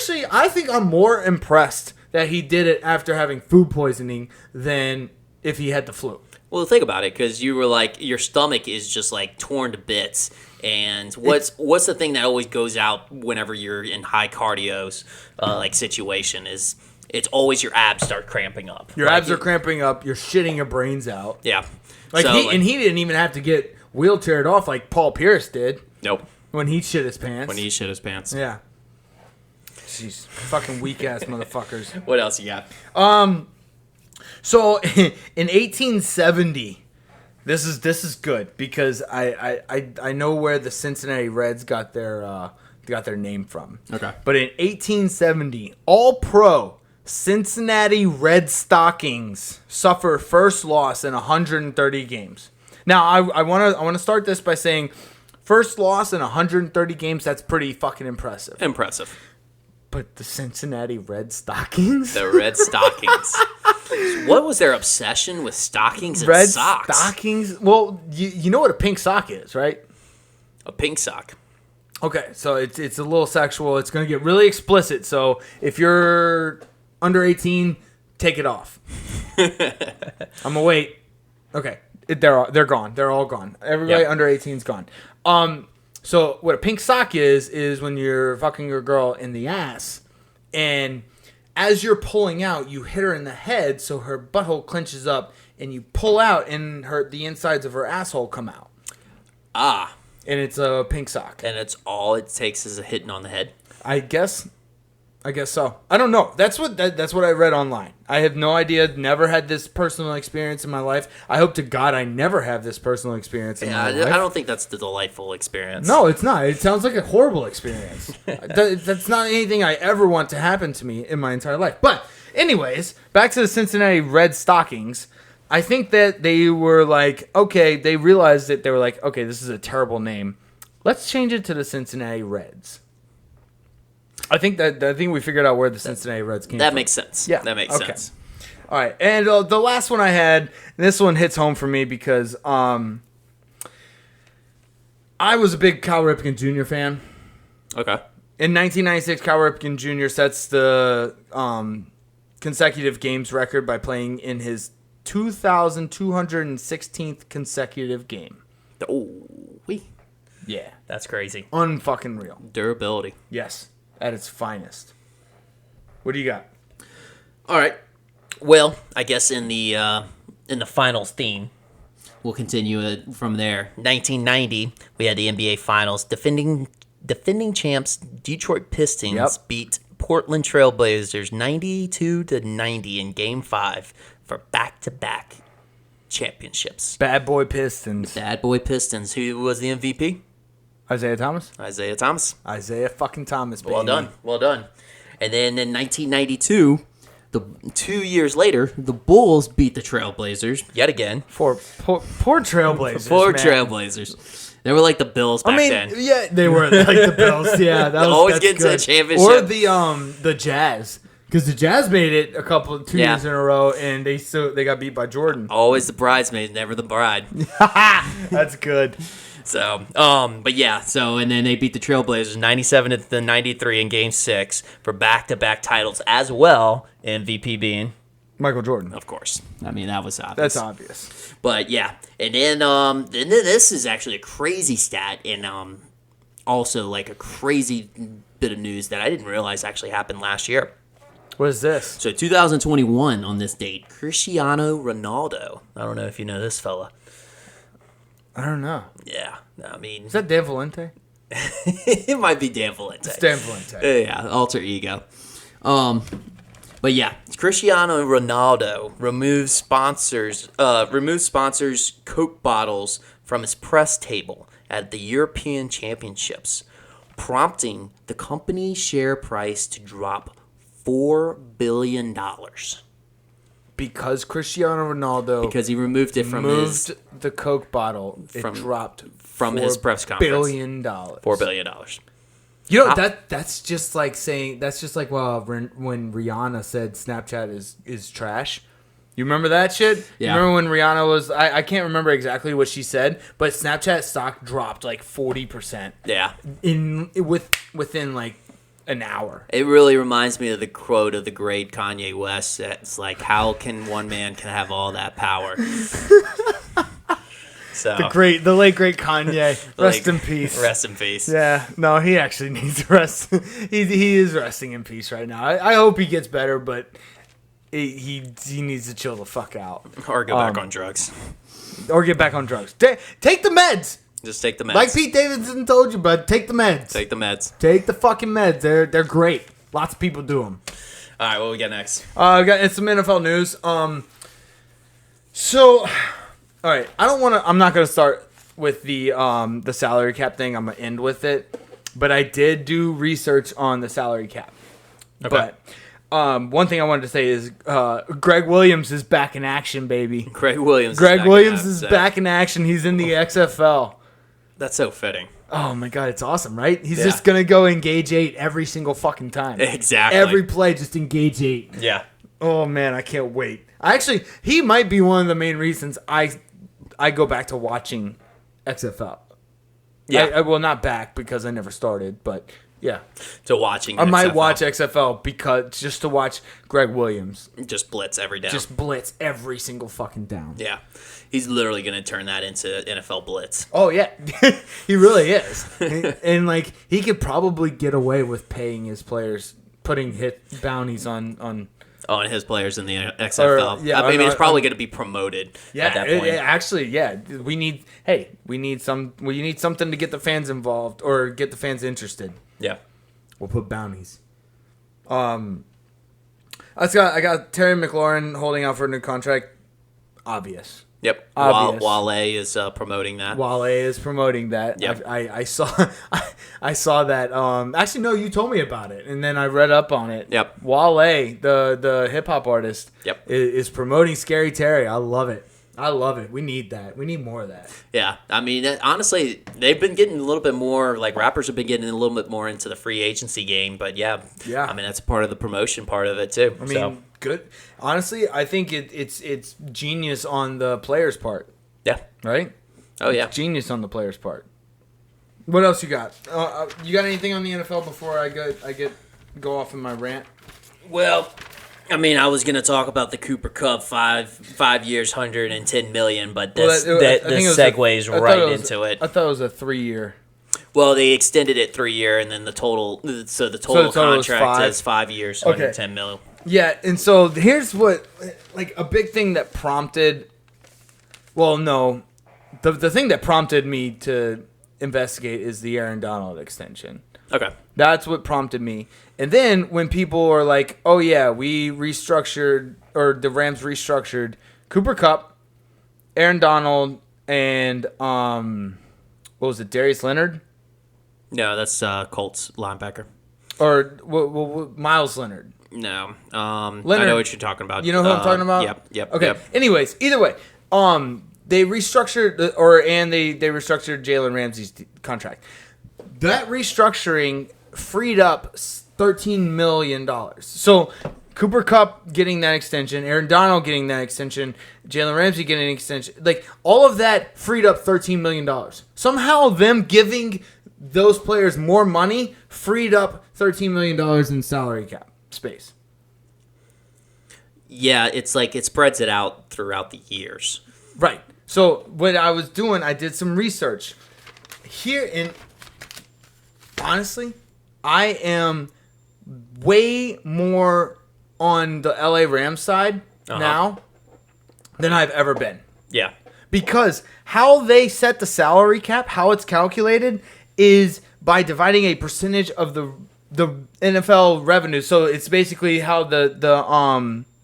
think I'm more impressed that he did it after having food poisoning than if he had the flu. Well, think about it, because you were like, your stomach is just like torn to bits. And what's the thing that always goes out whenever you're in high cardio's like situation is it's always your abs start cramping up. Your abs are cramping up. You're shitting your brains out. Yeah. And he didn't even have to get wheelchaired off like Paul Pierce did. Nope. When he shit his pants. Yeah. Jeez, fucking weak ass motherfuckers. What else you got? So in 1870, this is good because I know where the Cincinnati Reds got their name from. Okay. But in 1870, All-Pro Cincinnati Red Stockings suffer first loss in 130 games. Now I want to start this by saying first loss in 130 games, that's pretty fucking impressive. But the Cincinnati Red Stockings? The Red Stockings. What was their obsession with stockings and Red socks? Stockings? Well, you know what a pink sock is, right? A pink sock. Okay, so it's a little sexual. It's going to get really explicit. So if you're under 18, take it off. I'm going to wait. Okay. they're gone. They're all gone. Everybody under 18 is gone. So what a pink sock is when you're fucking your girl in the ass, and as you're pulling out, you hit her in the head, so her butthole clenches up, and you pull out, and the insides of her asshole come out. Ah. And it's a pink sock. And it's all it takes is a hitting on the head. I guess so. I don't know. That's what I read online. I have no idea. Never had this personal experience in my life. I hope to God I never have this personal experience in my life. I don't think that's the delightful experience. No, it's not. It sounds like a horrible experience. That's not anything I ever want to happen to me in my entire life. But anyways, back to the Cincinnati Red Stockings. I think that they were like, okay, they realized that they were like, okay, this is a terrible name. Let's change it to the Cincinnati Reds. I think we figured out where the Cincinnati Reds came from. That makes sense. Yeah. That makes sense. All right. And the last one I had, this one hits home for me because I was a big Cal Ripken Jr. fan. Okay. In 1996, Cal Ripken Jr. sets the consecutive games record by playing in his 2,216th consecutive game. Oh, yeah. That's crazy. Unfucking real. Durability. Yes. At its finest. What do you got? All right. Well, I guess in the finals theme, we'll continue it from there. 1990, we had the NBA Finals. Defending champs Detroit Pistons beat Portland Trail Blazers 92-90 in Game 5 for back-to-back championships. Bad boy Pistons. Bad boy Pistons. Who was the MVP? Isaiah Thomas. Isaiah fucking Thomas, baby. Well done. And then in 1992, 2 years later, the Bulls beat the Trailblazers yet again. Poor Trailblazers. Trailblazers. They were like the Bills back then. Yeah, they were like the Bills. Yeah, always getting to the championship. Or the Jazz, because the Jazz made it two years in a row, and they got beat by Jordan. Always the bridesmaid, never the bride. That's good. So, and then they beat the Trailblazers 97-93 in Game 6 for back-to-back titles as well, MVP being Michael Jordan. Of course. I mean, that was obvious. That's obvious. But, yeah. And then this is actually a crazy stat and also like a crazy bit of news that I didn't realize actually happened last year. What is this? So, 2021 on this date, Cristiano Ronaldo. I don't know if you know this fella. I don't know. Yeah, I mean... Is that Dan Valente? It might be Dan Valente. It's Dan Valente. Yeah, alter ego. But yeah, Cristiano Ronaldo removes sponsors Coke bottles from his press table at the European Championships, prompting the company's share price to drop $4 billion. Because Cristiano Ronaldo... Because he removed it from the Coke bottle. It dropped from his press conference. $4 billion. $4 billion. You know, that's just like saying... That's just like when Rihanna said Snapchat is trash. You remember that shit? Yeah. You remember when Rihanna was... I can't remember exactly what she said, but Snapchat stock dropped like 40%. Yeah. Within like... an hour. It really reminds me of the quote of the great Kanye West. That's like, how can one man can have all that power? So the late great Kanye. Rest in peace. Rest in peace. Yeah, no, he actually needs to rest. he is resting in peace right now. I hope he gets better, but he needs to chill the fuck out or go back on drugs. Or get back on drugs. Take the meds. Just take the meds. Like Pete Davidson told you, bud. Take the meds. Take the meds. Take the fucking meds. They're great. Lots of people do them. All right, what we got next? It's some NFL news. So, all right. I'm not gonna start with the salary cap thing. I'm gonna end with it. But I did do research on the salary cap. Okay. But one thing I wanted to say is Greg Williams is back in action, baby. Greg Williams is back in action. He's in the XFL. That's so fitting. Oh my god, it's awesome, right? He's just gonna go engage 8 every single fucking time. Exactly. Every play, just engage 8. Yeah. Oh man, I can't wait. He might be one of the main reasons I go back to watching XFL. Yeah. I will not back because I never started, but Yeah. to watching I might XFL. watch XFL because just to watch Greg Williams Just blitz every down. just blitz every single fucking down. Yeah. He's literally going to turn that into NFL blitz. Oh yeah, he really is, and like he could probably get away with paying his players, putting hit bounties on. On his players in the XFL. Or, yeah, I mean, it's probably going to be promoted Yeah, at that point. actually, yeah. We need something to get the fans involved or get the fans interested. Yeah. We'll put bounties. I got Terry McLaurin holding out for a new contract. Obvious. Yep. Obvious. Wale is promoting that. Wale is promoting that. Yep. I saw I saw that. Actually, no, you told me about it, and then I read up on it. Yep. Wale, the hip hop artist, Yep. is promoting Scary Terry. I love it. We need that. We need more of that. Yeah. I mean, honestly, they've been getting a little bit more, like rappers have been getting a little bit more into the free agency game, but yeah. Yeah. I mean, that's part of the promotion part of it too. I mean, good. Honestly, I think it's genius on the player's part. Yeah. Right? Oh, yeah. Genius on the player's part. What else you got? You got anything on the NFL before I go off in my rant? Well, I mean, I was going to talk about the Cooper Cup 5 years, $110 million, but this segues right into it. I thought it was a 3-year. Well, they extended it 3 year, and then the total contract is 5 years, $110 million. Yeah, and so here's what, like, a big thing that prompted. Well, no, the thing that prompted me to investigate is the Aaron Donald extension. Okay. That's what prompted me. And then when people are like, "Oh yeah, we restructured, or the Rams restructured Cooper Kupp, Aaron Donald, and what was it, Darius Leonard?" No, that's Colts linebacker. Or Miles Leonard. No. Leonard, I know what you're talking about. You know who I'm talking about? Yep. Okay. Yep. Anyways, either way, they restructured they restructured Jalen Ramsey's contract. That restructuring freed up $13 million. So Cooper Kupp getting that extension, Aaron Donald getting that extension, Jalen Ramsey getting an extension, like all of that freed up $13 million. Somehow them giving those players more money freed up $13 million in salary cap space. Yeah, it's like it spreads it out throughout the years. Right. So what I was doing, I did some research here, and honestly, I am way more on the LA Rams side now than I've ever been. Yeah. Because how they set the salary cap, how it's calculated, is by dividing a percentage of the NFL revenue. So it's basically how the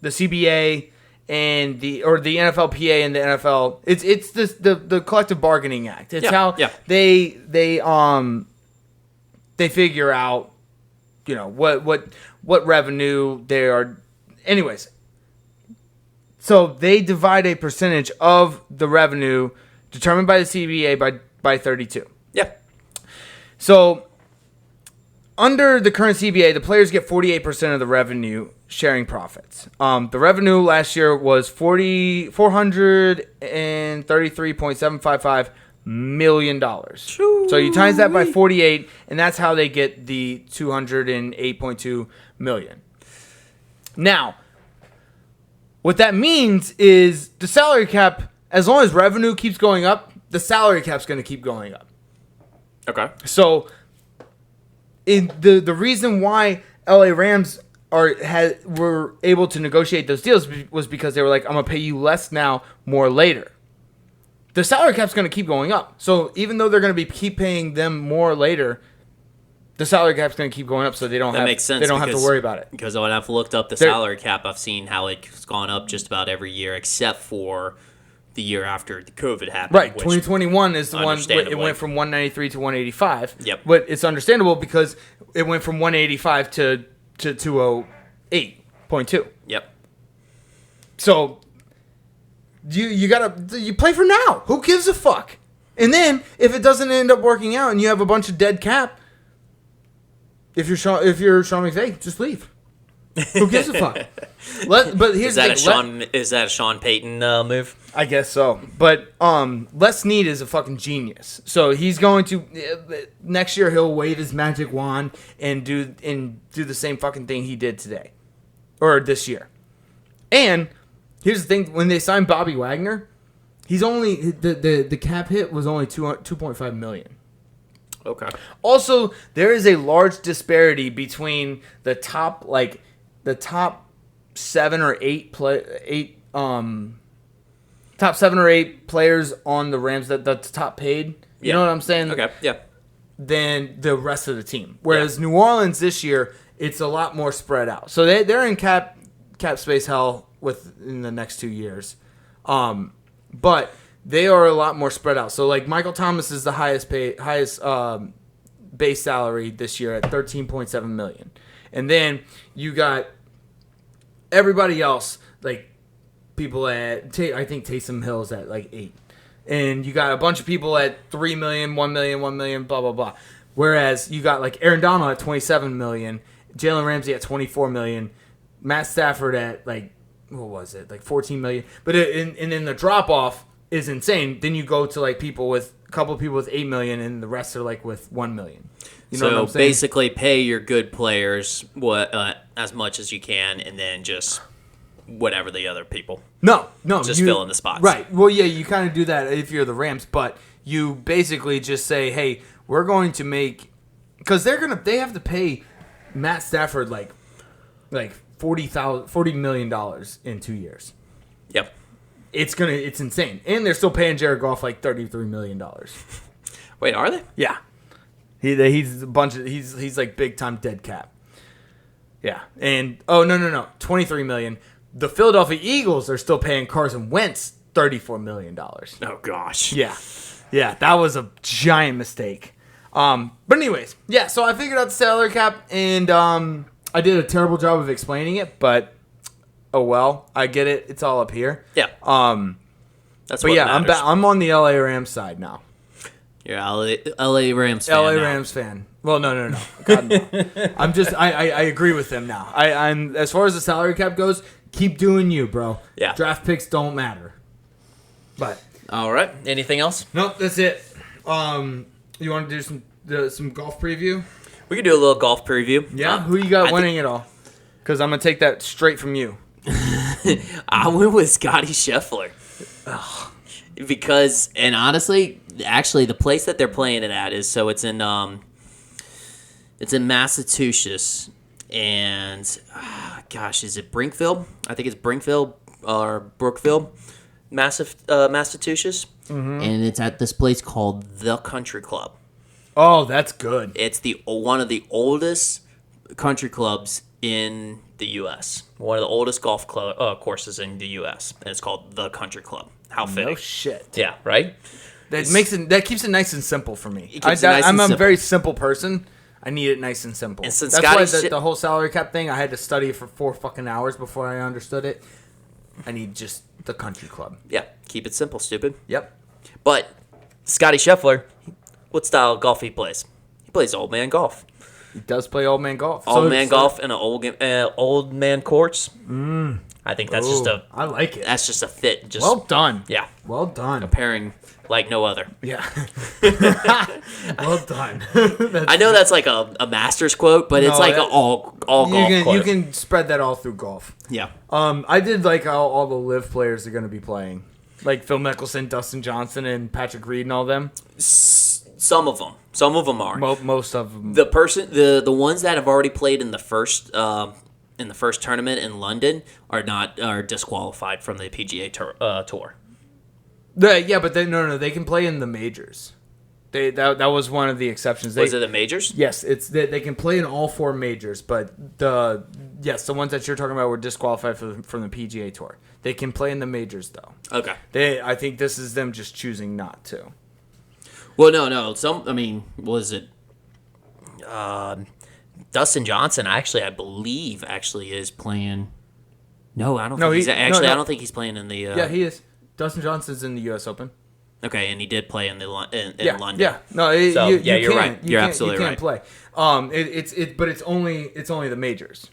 CBA and the NFLPA and the NFL, it's the collective bargaining act. It's how they figure out, you know, what revenue they are. Anyways, so they divide a percentage of the revenue determined by the CBA by 32. Yeah. So under the current CBA, the players get 48% of the revenue sharing profits. The revenue last year was $433.755 million. So you times that by 48, and that's how they get the $208.2 million. Now, what that means is the salary cap, as long as revenue keeps going up, the salary cap's going to keep going up. Okay. So, the reason why LA Rams were able to negotiate those deals was because they were like, I'm going to pay you less now, more later. The salary cap's going to keep going up. So even though they're going to keep paying them more later, the salary cap's going to keep going up, so they don't have to worry about it. Because when I've looked up the salary cap, I've seen how it's gone up just about every year except for the year after the COVID happened. Right, 2021 is the one. It went from 193 to 185. Yep. But it's understandable because it went from 185 to 208.2. Yep. So you play for now. Who gives a fuck? And then if it doesn't end up working out and you have a bunch of dead cap, if you're Sean McVay, just leave. Who gives a fuck? But here's the thing. Is that a Sean Payton move? I guess so. But Les Snead is a fucking genius. So he's going to next year he'll wave his magic wand and do the same fucking thing he did today or this year. And here's the thing: when they signed Bobby Wagner, he's only the cap hit was only 2.5 million. Okay. Also, there is a large disparity between the top 7 or 8 top 7 or 8 players on the Rams that's top paid. You know what I'm saying? Okay. Yeah. Than the rest of the team. Whereas New Orleans this year, it's a lot more spread out. So they're in cap space hell in the next 2 years. But they are a lot more spread out. So like Michael Thomas is the highest base salary this year at $13.7 million. And then you got everybody else, like people at I think Taysom Hill's at like 8. And you got a bunch of people at $3 million, $1 million, $1 million, blah blah blah. Whereas you got like Aaron Donald at $27 million, Jalen Ramsey at $24 million, Matt Stafford at like what was it? Like $14 million. But and then the drop off is insane. Then you go to like a couple of people with $8 million, and the rest are like with $1 million. You know what I'm saying? Basically, pay your good players as much as you can, and then just whatever the other people. No, just fill in the spots. Right. Well, yeah, you kind of do that if you're the Rams, but you basically just say, hey, we're going to make because they have to pay Matt Stafford like $40 million in 2 years. Yep. It's insane, and they're still paying Jared Goff like $33 million. Wait, are they? Yeah, he's a bunch of he's like big time dead cap. Yeah, and no, $23 million. The Philadelphia Eagles are still paying Carson Wentz $34 million. Oh gosh. Yeah, that was a giant mistake. But anyways, yeah. So I figured out the salary cap, and I did a terrible job of explaining it, but. Oh well, I get it. It's all up here. Yeah. That's what matters. I'm on the LA Rams side now. You're LA Rams fan. LA Rams fan. Well, no. God, no. I'm just I agree with them now. I'm as far as the salary cap goes, keep doing you, bro. Yeah. Draft picks don't matter. But all right. Anything else? Nope, that's it. You want to do some golf preview? We can do a little golf preview. Yeah. Who you got winning it all? Because I'm gonna take that straight from you. I went with Scotty Scheffler. Because, and honestly, actually, the place that they're playing it at it's in Massachusetts, and gosh, is it Brinkfield? I think it's Brinkfield or Brookfield, Massachusetts, and it's at this place called The Country Club. Oh, that's good. It's one of the oldest country clubs in the U.S. One of the oldest golf courses in the U.S. And it's called The Country Club. How fitting. No shit. Yeah, right? That keeps it nice and simple for me. I'm a very simple person. I need it nice and simple. And since that's why the whole salary cap thing, I had to study for 4 fucking hours before I understood it. I need just The Country Club. Yeah, keep it simple, stupid. Yep. But Scotty Scheffler, what style of golf he plays? He plays old man golf. He does play old man golf. Golf in an old man course. I think that's I like it. That's just a fit. Just well done. Yeah. Well done. A pairing like no other. Yeah. Well done. I know that's like a master's quote, but it's like an all golf quote. You can spread that all through golf. Yeah. I did like how all the live players are going to be playing. Like Phil Mickelson, Dustin Johnson, and Patrick Reed and all them. Some of them are. Most of them. The ones that have already played in the first tournament in London are disqualified from the PGA tour. Yeah, but they can play in the majors. That was one of the exceptions. Was it the majors? Yes, they can play in all 4 majors, but the ones that you're talking about were disqualified from the PGA tour. They can play in the majors though. Okay. I think this is them just choosing not to. Well, no. Was it Dustin Johnson? I believe is playing. No, I don't. I don't think he's playing in the. Yeah, he is. Dustin Johnson's in the U.S. Open. Okay, and he did play in London. Yeah, no, you're right. You're absolutely right. You can't play. But it's only the majors.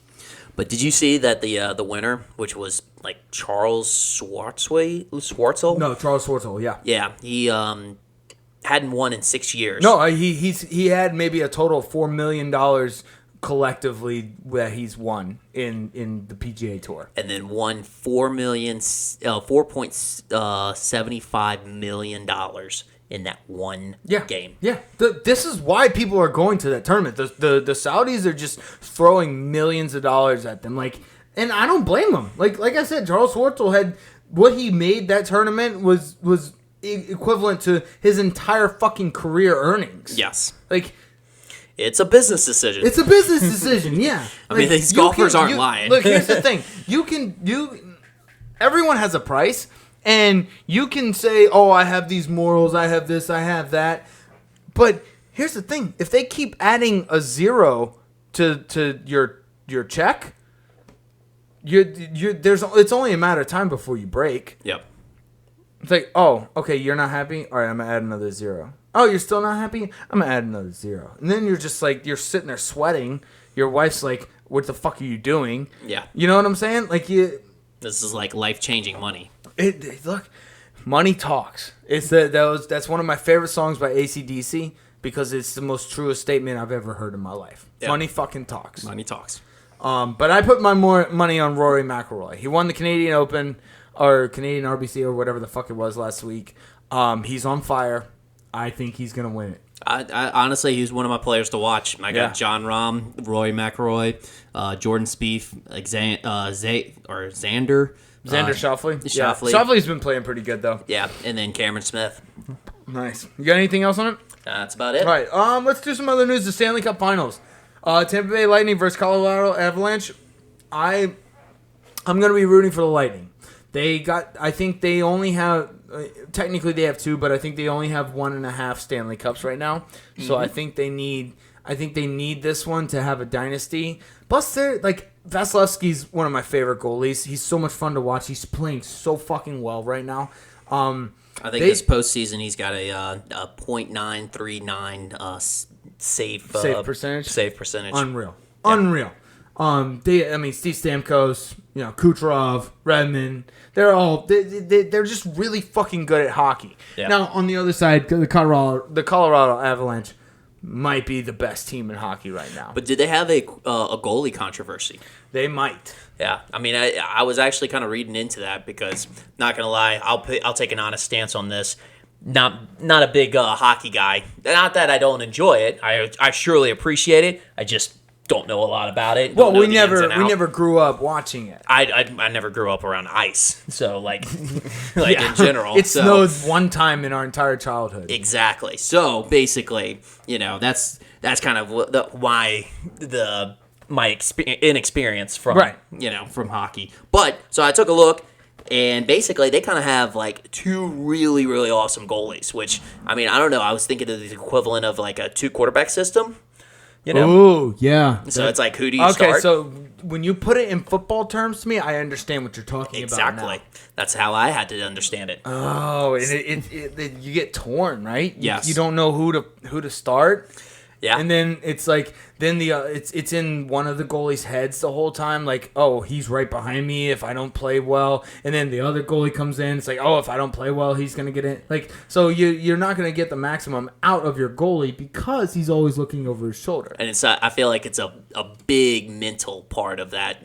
But did you see that the winner, which was like Charles Schwartzel? No, Charles Schwartzel. Yeah. Yeah, he hadn't won in 6 years. No, he had maybe a total of $4 million collectively that he's won in the PGA Tour, and then won $4.75 million in that one game. Yeah, this is why people are going to that tournament. The Saudis are just throwing millions of dollars at them, and I don't blame them. Like I said, Charles Schwartzel had what he made that tournament was equivalent to his entire fucking career earnings. Yes, it's a business decision. It's a business decision. Yeah, I mean these golfers aren't lying. Look, here's the thing: everyone has a price. And you can say, oh, I have these morals, I have this, I have that. But here's the thing. If they keep adding a zero to your check, it's only a matter of time before you break. Yep. It's like, oh, okay, you're not happy? All right, I'm going to add another zero. Oh, you're still not happy? I'm going to add another zero. And then you're just like, you're sitting there sweating. Your wife's like, what the fuck are you doing? Yeah. You know what I'm saying? This is like life-changing money. Look, money talks. That's one of my favorite songs by AC/DC because it's the most truest statement I've ever heard in my life. Yep. Money fucking talks. Money talks. But I put my more money on Rory McIlroy. He won the Canadian Open or Canadian RBC or whatever the fuck it was last week. He's on fire. I think he's gonna win it. I honestly, he's one of my players to watch. I got John Rahm, Rory McIlroy, Jordan Spieth, Xander. Schauffele? Yeah. Schauffele's been playing pretty good, though. Yeah, and then Cameron Smith. Nice. You got anything else on it? That's about it. All right, let's do some other news. The Stanley Cup Finals. Tampa Bay Lightning versus Colorado Avalanche. I'm going to be rooting for the Lightning. I think they only have, technically they have 2, but I think they only have 1.5 Stanley Cups right now. So I think they need this one to have a dynasty. Plus, they're Vasilevsky's one of my favorite goalies. He's so much fun to watch. He's playing so fucking well right now. I think this postseason he's got a .939 save percentage. Save percentage. Unreal. Yeah. Unreal. Steve Stamkos, Kucherov, Redmond, they're just really fucking good at hockey. Yeah. Now on the other side, the Colorado Avalanche might be the best team in hockey right now. But did they have a goalie controversy? They might. Yeah, I mean, I was actually kind of reading into that because, not gonna lie, I'll take an honest stance on this. Not a big hockey guy. Not that I don't enjoy it. I surely appreciate it. I just don't know a lot about it. Well, we never grew up watching it. I never grew up around ice, so in general, it snowed one time in our entire childhood. Exactly. So basically, that's kind of why my inexperience from from hockey. But so I took a look. And basically, they kind of have 2 really, really awesome goalies. Which I don't know. I was thinking of the equivalent of a 2-quarterback system. Oh, yeah. So it's who do you start? Okay, so when you put it in football terms to me, I understand what you're talking about now. Exactly. That's how I had to understand it. Oh, and you get torn, right? Yes. You don't know who to start. Yeah. And then it's it's in one of the goalie's heads the whole time, oh, he's right behind me if I don't play well. And then the other goalie comes in, it's oh, if I don't play well, he's going to get in. So you're not going to get the maximum out of your goalie because he's always looking over his shoulder. And I feel like it's a big mental part of that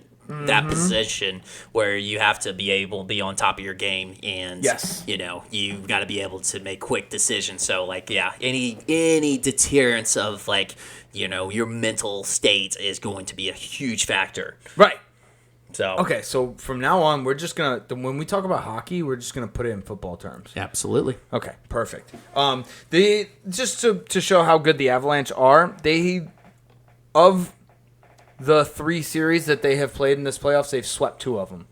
position where you have to be able to be on top of your game and you've got to be able to make quick decisions. So any deterrence of your mental state is going to be a huge factor. Right. So okay, so from now on we're just gonna when we talk about hockey, we're just gonna put it in football terms. Absolutely. Okay, perfect. Just to show how good the Avalanche are, of the 3 series that they have played in this playoffs, they've swept 2 of them.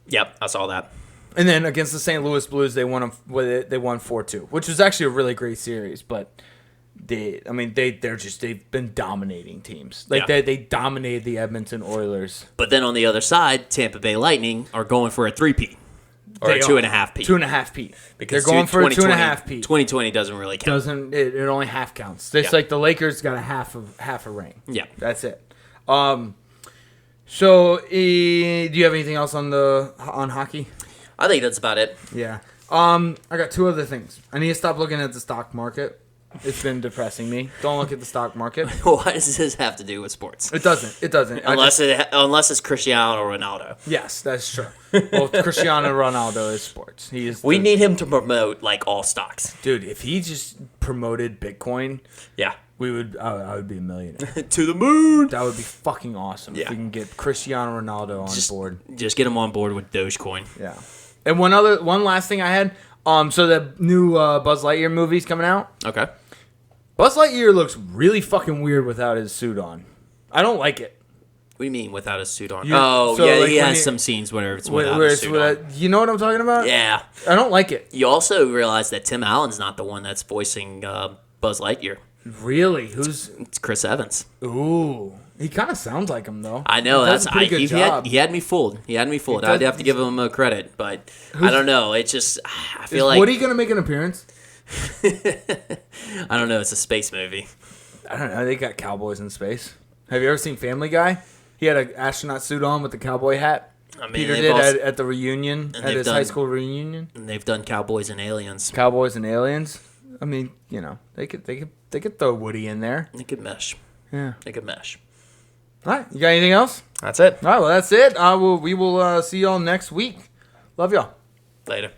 Yep, I saw that. And then against the St. Louis Blues, they won 4-2, which was actually a really great series. But they've been dominating teams. They dominated the Edmonton Oilers. But then on the other side, Tampa Bay Lightning are going for a 3-peat. Or a 2.5-peat. 2.5-peat. Because they're going for a 2.5-peat. 2020 doesn't really count. It only half counts. It's like the Lakers got a half a ring. Yeah. That's it. So, do you have anything else on hockey? I think that's about it. Yeah. I got two other things. I need to stop looking at the stock market. It's been depressing me. Don't look at the stock market. Why does this have to do with sports? It doesn't. It doesn't. Unless it's Cristiano Ronaldo. Yes, that's true. Well, Cristiano Ronaldo is sports. We need him to promote like all stocks. Dude, if he just promoted Bitcoin, yeah, I would be a millionaire. To the moon. That would be fucking awesome if we can get Cristiano Ronaldo on board. Just get him on board with Dogecoin. Yeah. And one last thing I had. So the new Buzz Lightyear movie's coming out. Okay. Buzz Lightyear looks really fucking weird without his suit on. I don't like it. What do you mean without his suit on? He has some scenes where it's without his suit on. You know what I'm talking about? Yeah. I don't like it. You also realize that Tim Allen's not the one that's voicing Buzz Lightyear. Really? It's Chris Evans. Ooh. He kind of sounds like him, though. I know. He had me fooled. I'd have to give him a credit, but I don't know. It's just, I feel like... Woody going to make an appearance? I don't know. It's a space movie. I don't know. They got cowboys in space. Have you ever seen Family Guy? He had an astronaut suit on with the cowboy hat. I mean, Peter did at the reunion, at his high school reunion. And they've done Cowboys and Aliens. Cowboys and Aliens. I mean, they could throw Woody in there. They could mesh. Yeah. They could mesh. All right. You got anything else? That's it. All right. Well, that's it. We will see y'all next week. Love y'all. Later.